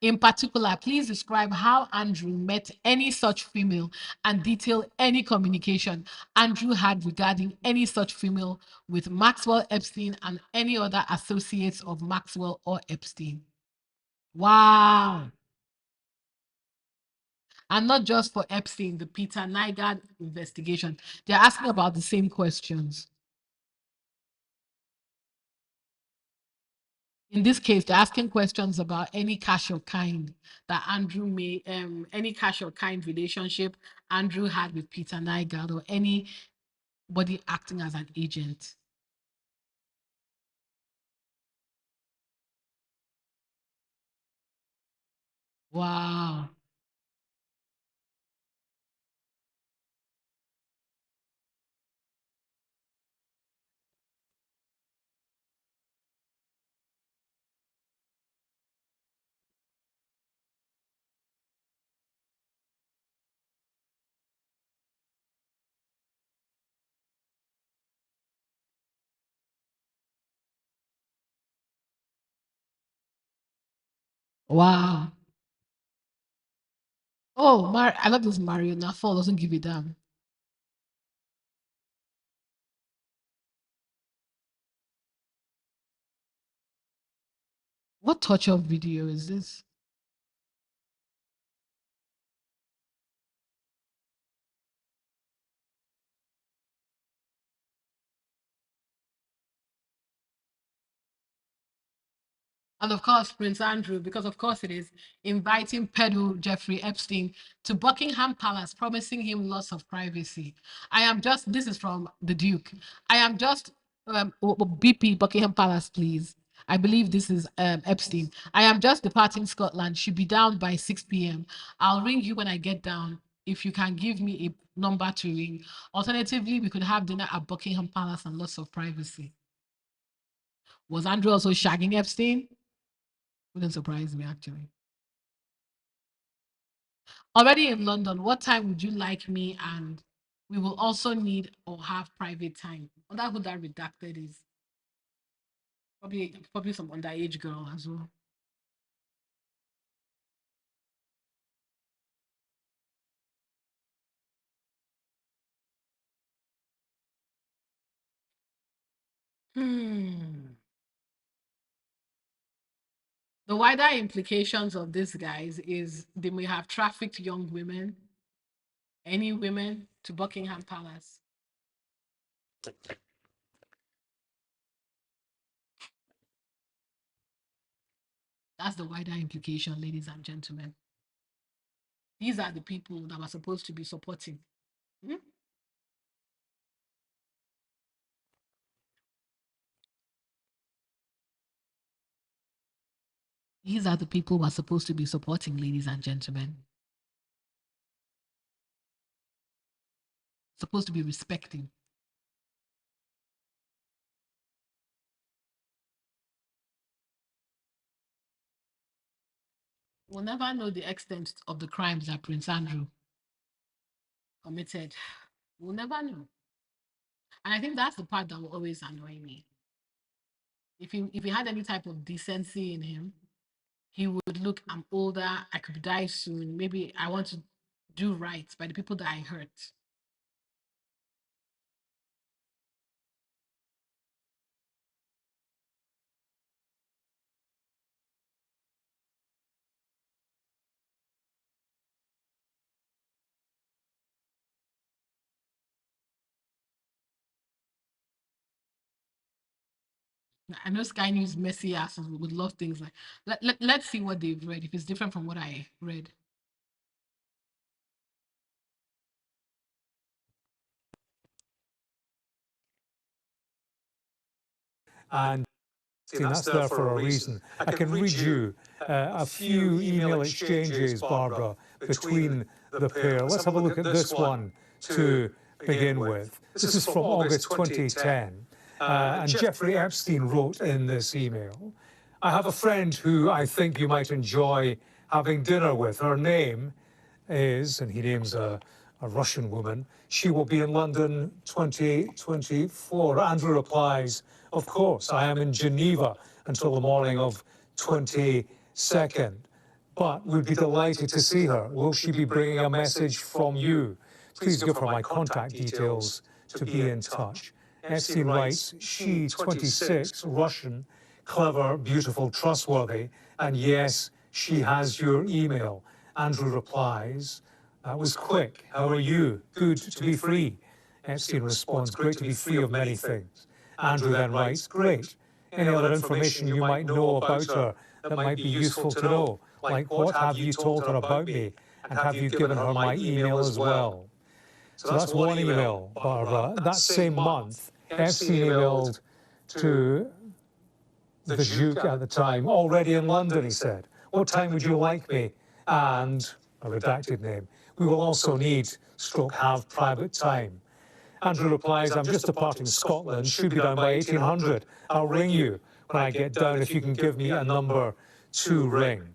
In particular, please describe how Andrew met any such female and detail any communication Andrew had regarding any such female with Maxwell, Epstein, and any other associates of Maxwell or Epstein. Wow. And not just for Epstein, the Peter Nygard investigation. They're asking about the same questions. In this case, they're asking questions about any cash or kind that Andrew may, any cash or kind relationship Andrew had with Peter Nygard or anybody acting as an agent. Wow. Wow. Oh, I love this Mario. Now fall doesn't give a damn. What torture video is this? And of course, Prince Andrew, because of course it is, inviting pedo Jeffrey Epstein to Buckingham Palace, promising him lots of privacy. This is from the Duke. I am just, BP Buckingham Palace, please. I believe this is Epstein. I am just departing Scotland. Should be down by 6 p.m. I'll ring you when I get down if you can give me a number to ring. Alternatively, we could have dinner at Buckingham Palace and lots of privacy. Was Andrew also shagging Epstein? Wouldn't surprise me, actually. Already in London, what time would you like me? And we will also need or have private time. I wonder who that redacted is. Probably some underage girl as well. Hmm. The wider implications of these guys is they may have trafficked young women, any women, to Buckingham Palace. That's the wider implication, ladies and gentlemen. These are the people that were supposed to be supporting. Hmm? These are the people who are supposed to be supporting, ladies and gentlemen. Supposed to be respecting. We'll never know the extent of the crimes that Prince Andrew committed. We'll never know. And I think that's the part that will always annoy me. If he had any type of decency in him, he would look, I'm older, I could die soon. Maybe I want to do right by the people that I hurt. I know Sky News messy asses would love things like let's see what they've read if it's different from what I read. And that's there for a reason. I can read you a few email exchanges, Barbara, between the pair. Let's have a look at this one to begin with. This is from August 2010. And Jeffrey Epstein wrote in this email, I have a friend who I think you might enjoy having dinner with. Her name is, and he names a Russian woman, she will be in London 2024. Andrew replies, of course, I am in Geneva until the morning of 22nd, but would be delighted to see her. Will she be bringing a message from you? Please give her my contact details to be in touch. Epstein writes, she, 26, Russian, clever, beautiful, trustworthy, and yes, she has your email. Andrew replies, that was quick. How are you? Good to be free. Epstein responds, great to be free of many things. Andrew then writes, great. Any other information you might know about her that might be useful to know? Like, what have you told her about me? And have you given her my email as well? So that's one email, Barbara. That same month, Epstein emailed to the Duke at the time, already in London, he said. What time would you like me? And a redacted name. We will also need, stroke, have private time. Andrew replies, I'm just departing Scotland, should be down by 1800. I'll ring you when I get down if you can give me a number to ring.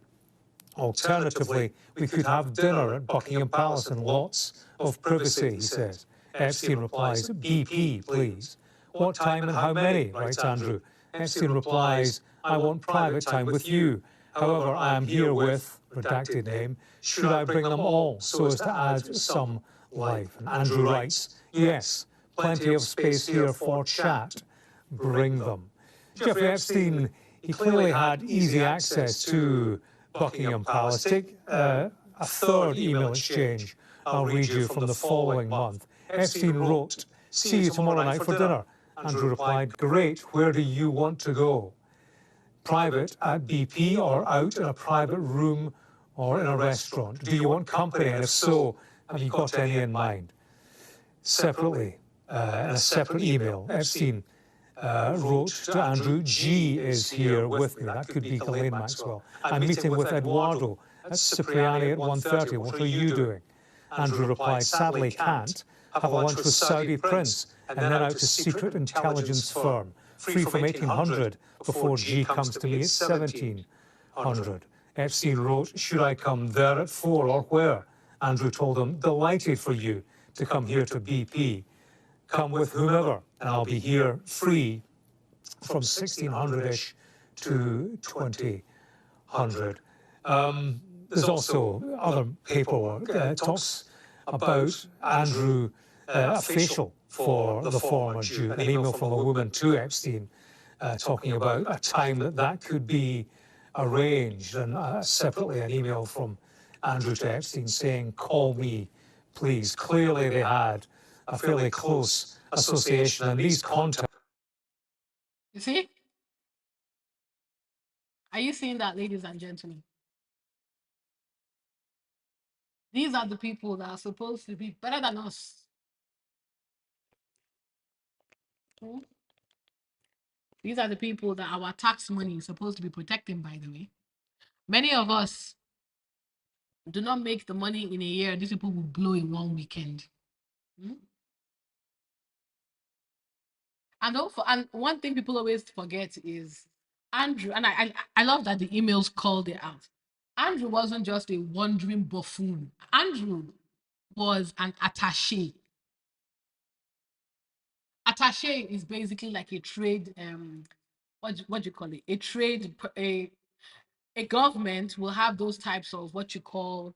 Alternatively, we could have dinner at Buckingham Palace and lots of privacy, he says. Epstein replies, BP, please. What time and how many, writes Andrew. Epstein replies, I want private time with you. However, I am here with, redacted name, should I bring them all so as to add some life? And Andrew writes, yes, plenty of space here for chat. Bring them. Jeffrey Epstein, he clearly had easy access to Buckingham Palace. Take a third email exchange I'll read you from the following month. Epstein wrote, see you tomorrow night for dinner. Andrew replied, great, where do you want to go? Private at BP or out in a private room or in a restaurant? Do you want company? And if so, have you got any in mind? Separately, in a separate email, Epstein wrote to Andrew, G is here with me. That could be Ghislaine Maxwell. I'm meeting with Eduardo at Cipriani at 1:30. What are you doing? Andrew replied, sadly can't. Have a lunch with Saudi Prince and then out to secret intelligence firm. Free from 1800 before G comes to me at 1700. Epstein wrote, should I come there at 4 or where? Andrew told him, delighted for you to come here to BP. Come with whomever, and I'll be here free from 1600-ish to 2000. There's also other paperwork talks about Andrew, a facial for the former Duke, an email from a woman to Epstein talking about a time that could be arranged, and separately an email from Andrew to Epstein saying, call me, please. Clearly they had a fairly close association, and these contacts. You see? Are you seeing that, ladies and gentlemen? These are the people that are supposed to be better than us. Hmm? These are the people that our tax money is supposed to be protecting, by the way. Many of us do not make the money in a year. These people will blow in one weekend. Hmm? And one thing people always forget is Andrew, and I love that the emails called it out. Andrew wasn't just a wandering buffoon. Andrew was an attaché. Attaché is basically like a trade, what do you call it? A government will have those types of what you call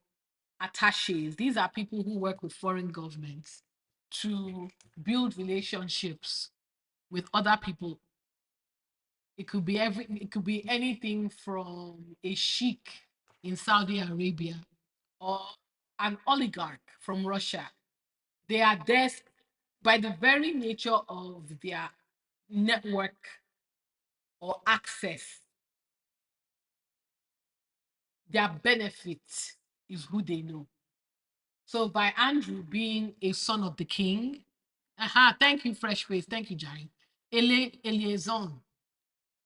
attaches. These are people who work with foreign governments to build relationships with other people. It could be anything from a sheik in Saudi Arabia or an oligarch from Russia. They are there by the very nature of their network or access. Their benefit is who they know. So by Andrew being a son of the king, thank you, Fresh Face. Thank you, Jerry. A liaison,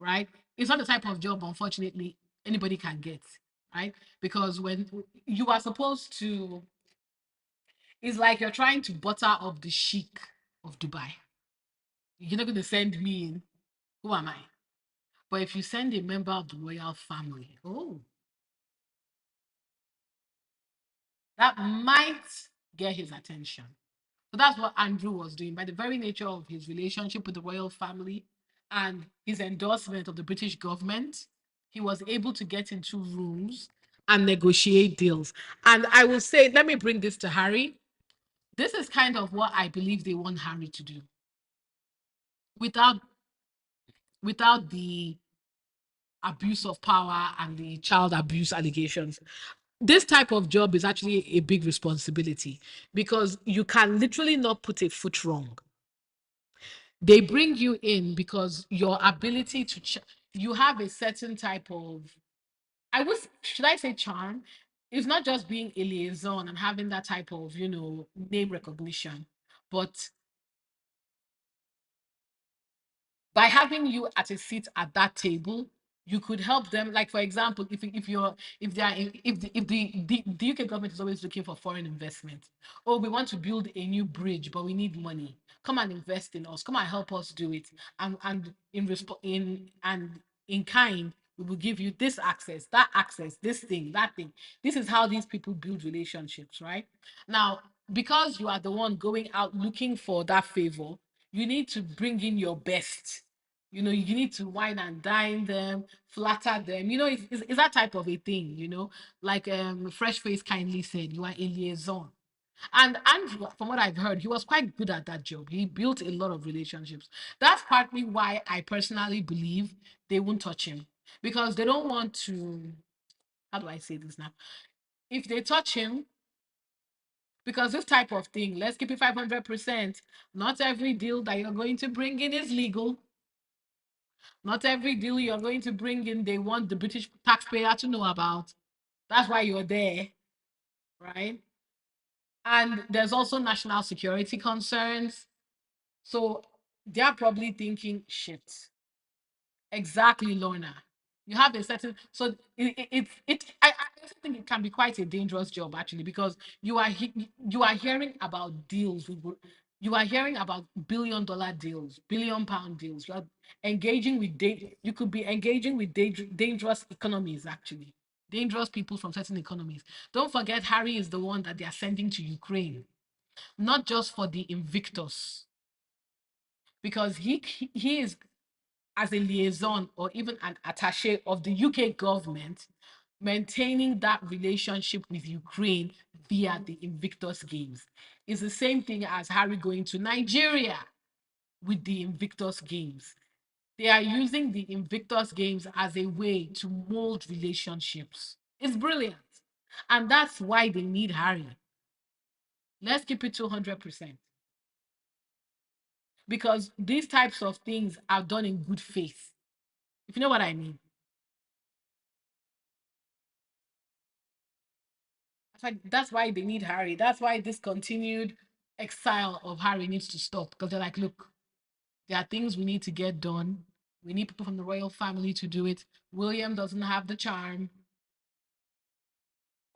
right? It's not the type of job, unfortunately, anybody can get, right? Because when you are supposed to, it's like you're trying to butter up the sheik of Dubai. You're not going to send me in. Who am I? But if you send a member of the royal family, oh, that might get his attention. So that's what Andrew was doing by the very nature of his relationship with the royal family and his endorsement of the British government. He was able to get into rooms and negotiate deals. And I will say, let me bring this to Harry. This is kind of what I believe they want Harry to do without the abuse of power and the child abuse allegations. This type of job is actually a big responsibility because you can literally not put a foot wrong. They bring you in because your ability to you have a certain type of, I was, should I say, charm. It's not just being a liaison and having that type of, name recognition, but by having you at a seat at that table, you could help them. Like for example, if you're if they are if the UK government is always looking for foreign investment. Oh, we want to build a new bridge, but we need money. Come and invest in us. Come and help us do it. And in kind, we will give you this access, that access, this thing, that thing. This is how these people build relationships, right? Now, because you are the one going out looking for that favor, you need to bring in your best. You need to wine and dine them, flatter them. It's that type of a thing, like Fresh Face kindly said, you are a liaison. And Andrew, from what I've heard, he was quite good at that job. He built a lot of relationships. That's partly why I personally believe they won't touch him, because they don't want to, how do I say this now? If they touch him, because this type of thing, let's keep it 500%. Not every deal that you're going to bring in is legal. Not every deal you're going to bring in, they want the British taxpayer to know about. That's why you're there, right? And there's also national security concerns. So they're probably thinking, shit, exactly, Lorna. You have a certain, so I also think it can be quite a dangerous job actually, because you are hearing about deals you are hearing about $1 billion deals, £1 billion deals. You are engaging with you could be engaging with dangerous economies actually, dangerous people from certain economies. Don't forget, Harry is the one that they are sending to Ukraine, not just for the Invictus, because he is, as a liaison or even an attaché of the UK government, maintaining that relationship with Ukraine via the Invictus Games. It's the same thing as Harry going to Nigeria with the Invictus Games. They are using the Invictus Games as a way to mold relationships. It's brilliant. And that's why they need Harry. Let's keep it 200%. Because these types of things are done in good faith, if you know what I mean. That's why they need Harry. That's why this continued exile of Harry needs to stop. Because they're like, look, there are things we need to get done. We need people from the royal family to do it. William doesn't have the charm,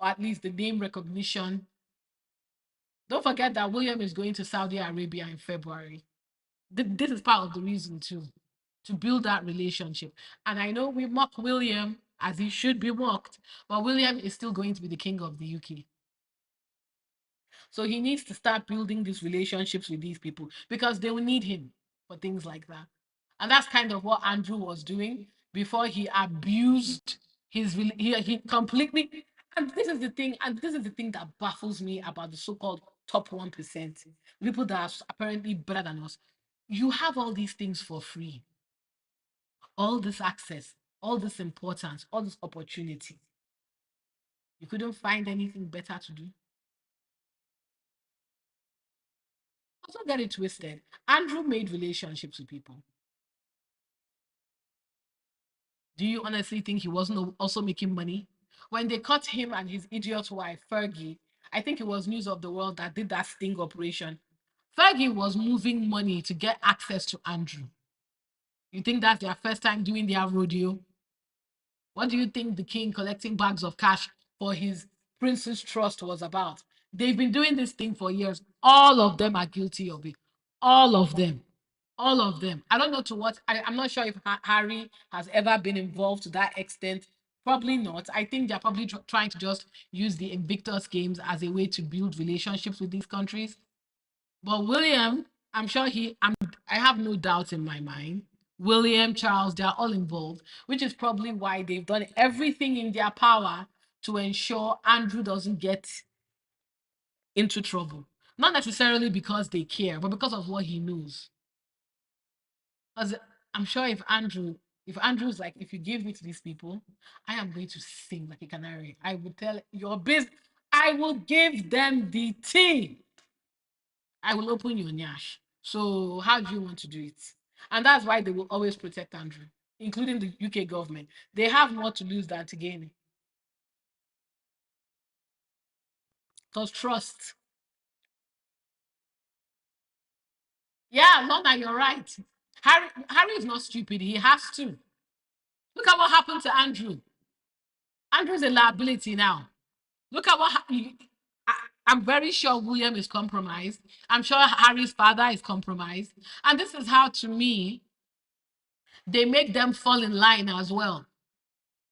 or at least the name recognition. Don't forget that William is going to Saudi Arabia in February. This is part of the reason too, to build that relationship. And I know we mock William as he should be mocked, but William is still going to be the king of the UK. So he needs to start building these relationships with these people because they will need him for things like that. And that's kind of what Andrew was doing before he abused he completely. And this is the thing, and this is the thing that baffles me about the so-called top 1%, people that are apparently better than us. You have all these things for free, all this access, all this importance, all this opportunity. You couldn't find anything better to do. Also, get it twisted. Andrew made relationships with people. Do you honestly think he wasn't also making money? When they caught him and his idiot wife, Fergie, I think it was News of the World that did that sting operation. Fergie was moving money to get access to Andrew. You think that's their first time doing their rodeo? What do you think the king collecting bags of cash for his prince's trust was about? They've been doing this thing for years. All of them are guilty of it. All of them. All of them. I don't know to what. I'm not sure if Harry has ever been involved to that extent. Probably not. I think they're probably trying to just use the Invictus Games as a way to build relationships with these countries. But William, I'm sure I have no doubt in my mind. William, Charles, they're all involved, which is probably why they've done everything in their power to ensure Andrew doesn't get into trouble. Not necessarily because they care, but because of what he knows. Because I'm sure if Andrew's like, if you give me to these people, I am going to sing like a canary. I will tell your business, I will give them the tea. I will open your nyash. So how do you want to do it? And that's why they will always protect Andrew, including the UK government. They have more to lose than to gain. Because trust. Yeah, Lorna, you're right. Harry is not stupid. He has to. Look at what happened to Andrew. Andrew's a liability now. Look at I'm very sure William is compromised. I'm sure Harry's father is compromised. And this is how, to me, they make them fall in line as well.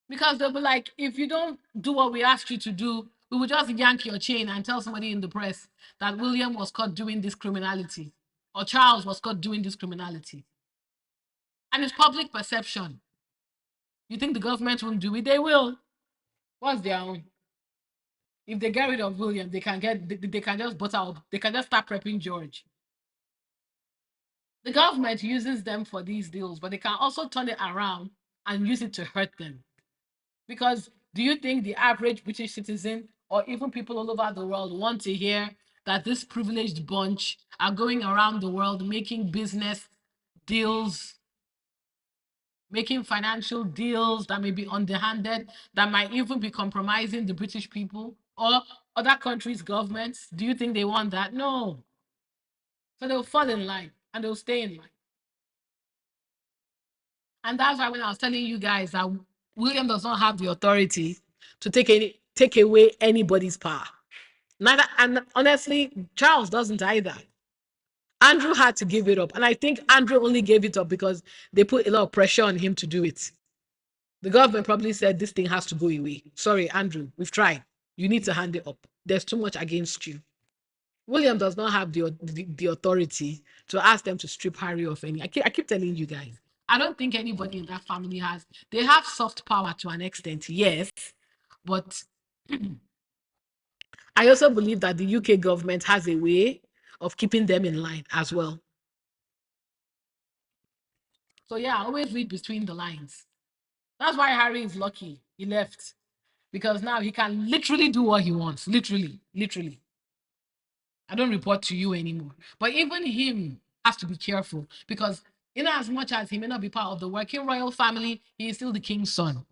Because they'll be like, if you don't do what we asked you to do, we will just yank your chain and tell somebody in the press that William was caught doing this criminality or Charles was caught doing this criminality. And it's public perception. You think the government won't do it? They will. What's their own? If they get rid of William, they can just butter up. They can just start prepping George. The government uses them for these deals, but they can also turn it around and use it to hurt them. Because do you think the average British citizen or even people all over the world want to hear that this privileged bunch are going around the world making business deals, making financial deals that may be underhanded, that might even be compromising the British people or other countries' governments? Do you think they want that? No. So they'll fall in line and they'll stay in line. And that's why when I was telling you guys that William does not have the authority to take away anybody's power. Neither, and honestly, Charles doesn't either. Andrew had to give it up. And I think Andrew only gave it up because they put a lot of pressure on him to do it. The government probably said this thing has to go away. Sorry, Andrew, we've tried. You need to hand it up. There's too much against you. William does not have the authority to ask them to strip Harry of any. I keep telling you guys. I don't think anybody in that family has. They have soft power to an extent, yes, but I also believe that the UK government has a way of keeping them in line as well. So yeah, always read between the lines. That's why Harry is lucky. He left because now he can literally do what he wants. Literally, literally. I don't report to you anymore. But even him has to be careful because in as much as he may not be part of the working royal family, he is still the king's son.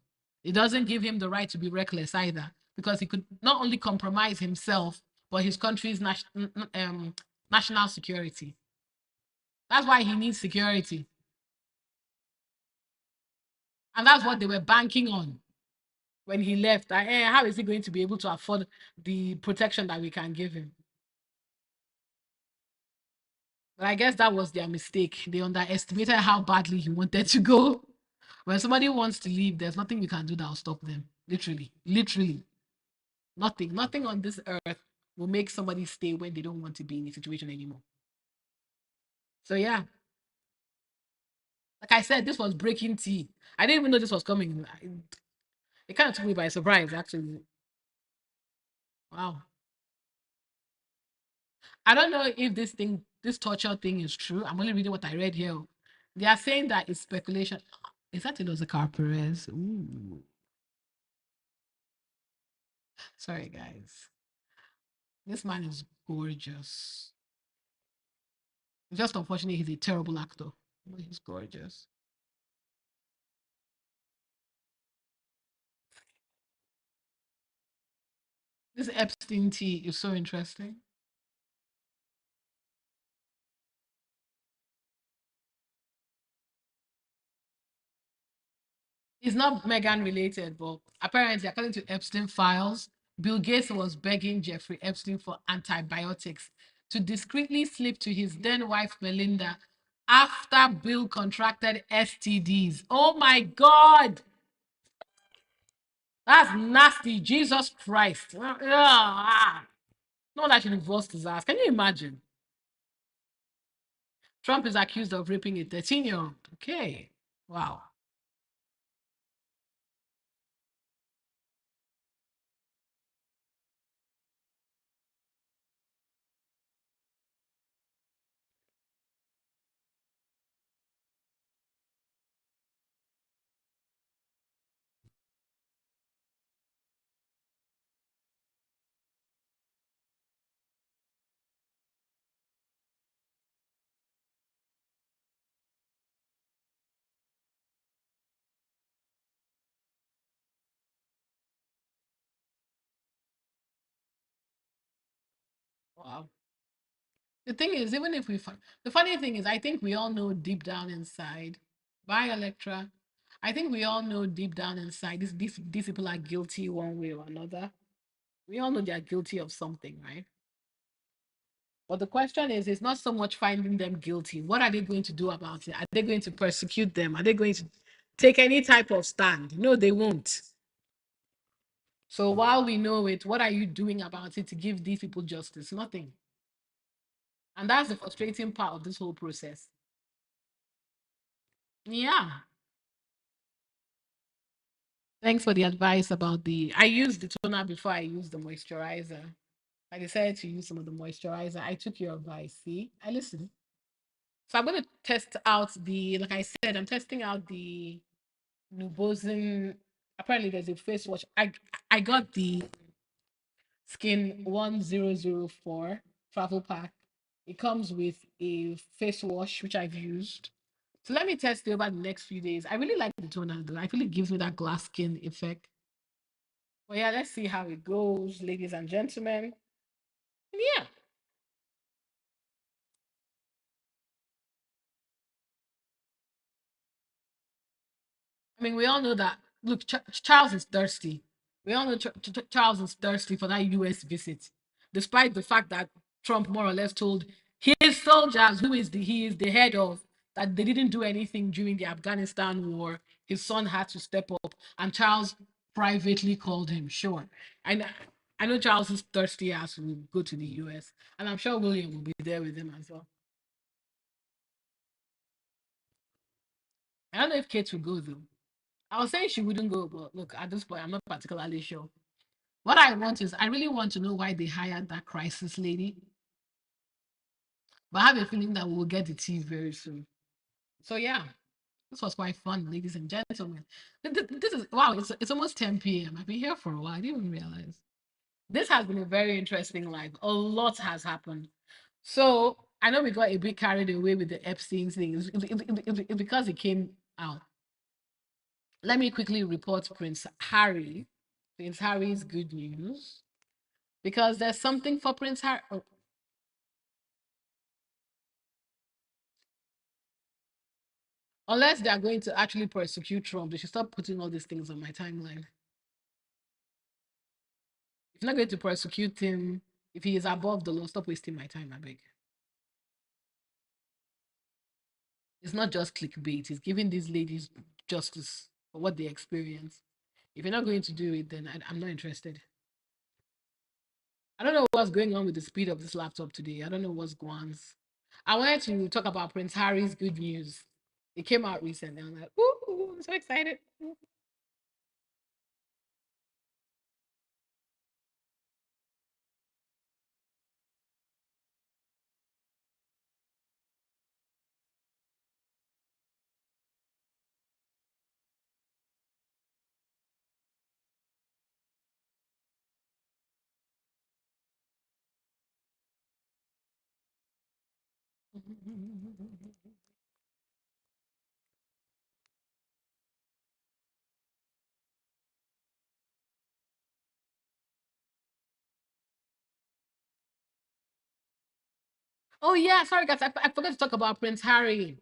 It doesn't give him the right to be reckless either because he could not only compromise himself, but his country's national security. That's why he needs security. And that's what they were banking on when he left. How is he going to be able to afford the protection that we can give him? But I guess that was their mistake. They underestimated how badly he wanted to go. When somebody wants to leave, there's nothing you can do that will stop them. Literally. Literally. Nothing. Nothing on this earth will make somebody stay when they don't want to be in a situation anymore. So yeah, like I said, this was breaking tea. I didn't even know this was coming. It kind of took me by surprise, actually. Wow. I don't know if this torture thing is true. I'm only reading what I read here. They are saying that it's speculation. Is that Elozakar Perez? Ooh. Sorry, guys. This man is gorgeous. Just unfortunately, he's a terrible actor. But he's gorgeous. This Epstein tea is so interesting. It's not Megan related, but apparently, according to Epstein files, Bill Gates was begging Jeffrey Epstein for antibiotics to discreetly slip to his then wife Melinda after Bill contracted STDs. Oh my God! That's nasty. Jesus Christ. No, that should bust his ass. Can you imagine? Trump is accused of raping a 13-year-old. Okay. Wow. Wow. The thing is, even if the funny thing is, I think we all know deep down inside, by Electra, I think we all know deep down inside, these people are guilty one way or another. We all know they are guilty of something, right? But the question is, it's not so much finding them guilty. What are they going to do about it? Are they going to persecute them? Are they going to take any type of stand? No, they won't. So while we know it, what are you doing about it to give these people justice? Nothing. And that's the frustrating part of this whole process. Yeah. Thanks for the advice about I used the toner before I used the moisturizer. I decided to use some of the moisturizer. I took your advice. See, I listened. So I'm going to test out like I said, I'm testing out the Nubosin. Apparently, there's a face wash. I got the Skin 1004 travel pack. It comes with a face wash, which I've used. So let me test it over the next few days. I really like the toner, though. I feel it gives me that glass skin effect. Well, yeah, let's see how it goes, ladies and gentlemen. And yeah, I mean, we all know that. Look, Charles is thirsty. We all know Charles is thirsty for that US visit, despite the fact that Trump more or less told his soldiers, he is the head of, that they didn't do anything during the Afghanistan war. His son had to step up, and Charles privately called him. Sure, I know. I know Charles is thirsty as will go to the US, and I'm sure William will be there with him as well. I don't know if Kate will go though. I was saying she wouldn't go, but look, at this point, I'm not particularly sure. What I want is, I really want to know why they hired that crisis lady, but I have a feeling that we will get the tea very soon. So yeah, this was quite fun, ladies and gentlemen. This is wow. It's almost 10 p.m. I've been here for a while. I didn't even realize. This has been a very interesting life. A lot has happened. So I know we got a bit carried away with the Epstein thing. It's because it came out. Let me quickly report Prince Harry. Prince Harry's good news. Because there's something for Prince Harry. Oh, unless they are going to actually persecute Trump, they should stop putting all these things on my timeline. If you're not going to persecute him, if he is above the law, stop wasting my time, I beg. It's not just clickbait, it's giving these ladies justice for what they experience. If you're not going to do it, then I'm not interested. I don't know what's going on with the speed of this laptop today. I don't know what's going on. I wanted to talk about Prince Harry's good news. It came out recently. I'm like, ooh, I'm so excited. Oh yeah, sorry guys, I forgot to talk about Prince Harry.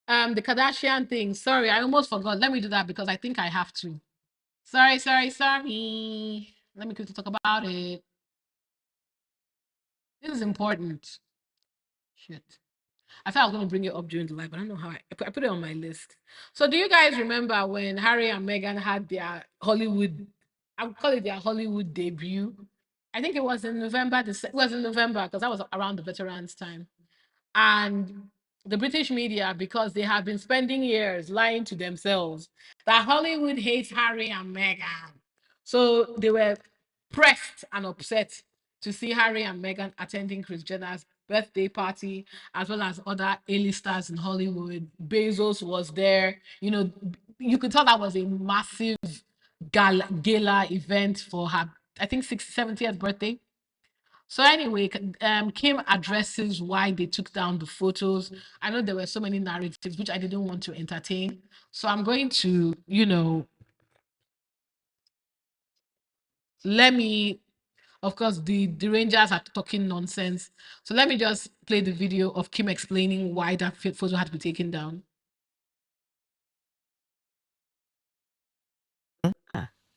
The Kardashian thing. Sorry, I almost forgot. Let me do that because I think I have to. Sorry. Let me quickly talk about it. This is important. Shit. I thought I was going to bring it up during the live, but I don't know how I put it on my list. So, do you guys remember when Harry and Meghan had their Hollywood, I would call it their Hollywood debut? I think it was in November. It was in November because that was around the veterans' time. And the British media, because they have been spending years lying to themselves that Hollywood hates Harry and Meghan. So they were pressed and upset to see Harry and Meghan attending Kris Jenner's birthday party, as well as other A-listers in Hollywood. Bezos was there. You know, you could tell that was a massive gala event for her, I think, 70th birthday. So anyway, Kim addresses why they took down the photos. I know there were so many narratives which I didn't want to entertain. So I'm going to, let me, of course, the Rangers are talking nonsense. So let me just play the video of Kim explaining why that photo had to be taken down.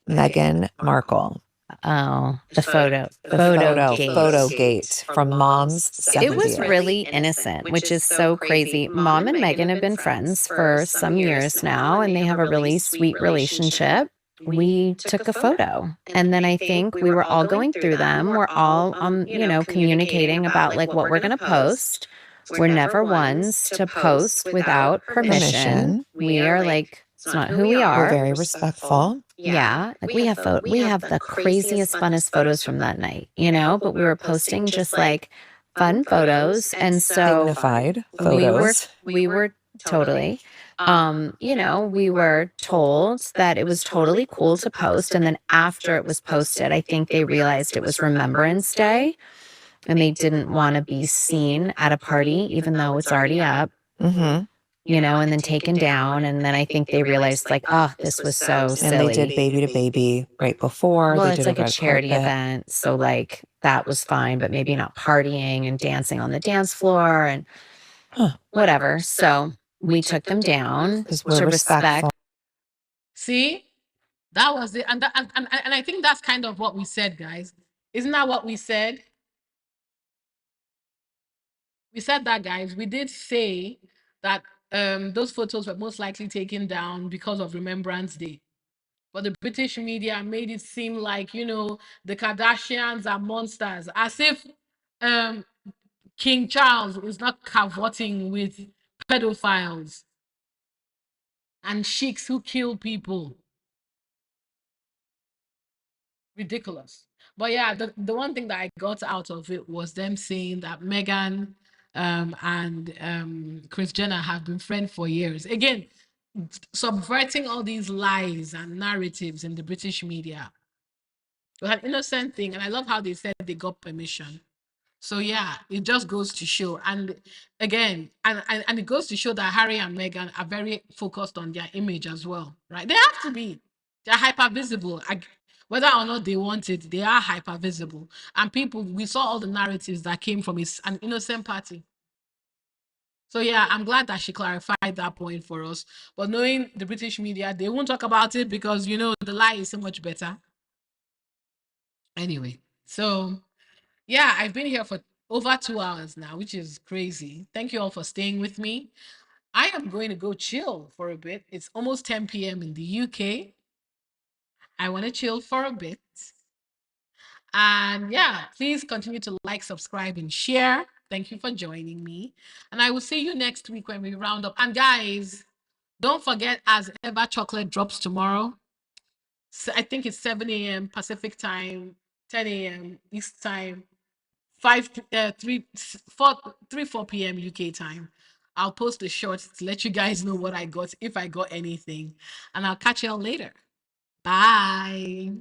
Meghan Markle. Oh, the photo Photo gate from Mom's 70th. It was really innocent, which is so crazy. Mom and Meghan have been friends for some years now, and they have a really sweet relationship. We took a photo, and then I think we were all going through them. We're all, communicating about like what we're going to post. We're never ones to post without permission. We are like, it's not who we are. We're very respectful. Yeah, like we have the craziest, funnest photos from that night, but we were posting just like fun photos, and so Dignified photos. we were totally, we were told that it was totally cool to post, and then after it was posted, I think they realized it was Remembrance Day, and they didn't want to be seen at a party, even though it's already up. Mm-hmm. And then taken down. And then I think they realized, like, oh, this was so silly. And they did Baby to Baby right before. Well, they it's did like a red charity carpet. event. So, like, that was fine, but maybe not partying and dancing on the dance floor and whatever. So we took them down Because to we're respectful. See, that was it. And I think that's kind of what we said, guys. Isn't that what we said? We said that, guys. We did say that those photos were most likely taken down because of Remembrance Day. But the British media made it seem like, the Kardashians are monsters, as if um, King Charles is not cavorting with pedophiles and sheiks who kill people. Ridiculous. But yeah, the one thing that I got out of it was them saying that Meghan and Kris Jenner have been friends for years. Again, subverting all these lies and narratives in the British media. It was an innocent thing, and I love how they said they got permission. So yeah, it just goes to show, and again, and it goes to show that Harry and Meghan are very focused on their image as well, right? They have to be. They're hyper visible. Whether or not they want it, they are hyper visible. And people, we saw all the narratives that came from an innocent party. So yeah, I'm glad that she clarified that point for us. But knowing the British media, they won't talk about it because the lie is so much better. Anyway, so yeah, I've been here for over 2 hours now, which is crazy. Thank you all for staying with me. I am going to go chill for a bit. It's almost 10 p.m. in the UK. I want to chill for a bit. And yeah, please continue to like, subscribe, and share. Thank you for joining me. And I will see you next week when we round up. And guys, don't forget, as ever, chocolate drops tomorrow. So I think it's 7 a.m. Pacific time, 10 a.m. East time, 4 p.m. UK time. I'll post the shorts to let you guys know what I got, if I got anything. And I'll catch y'all later. Bye.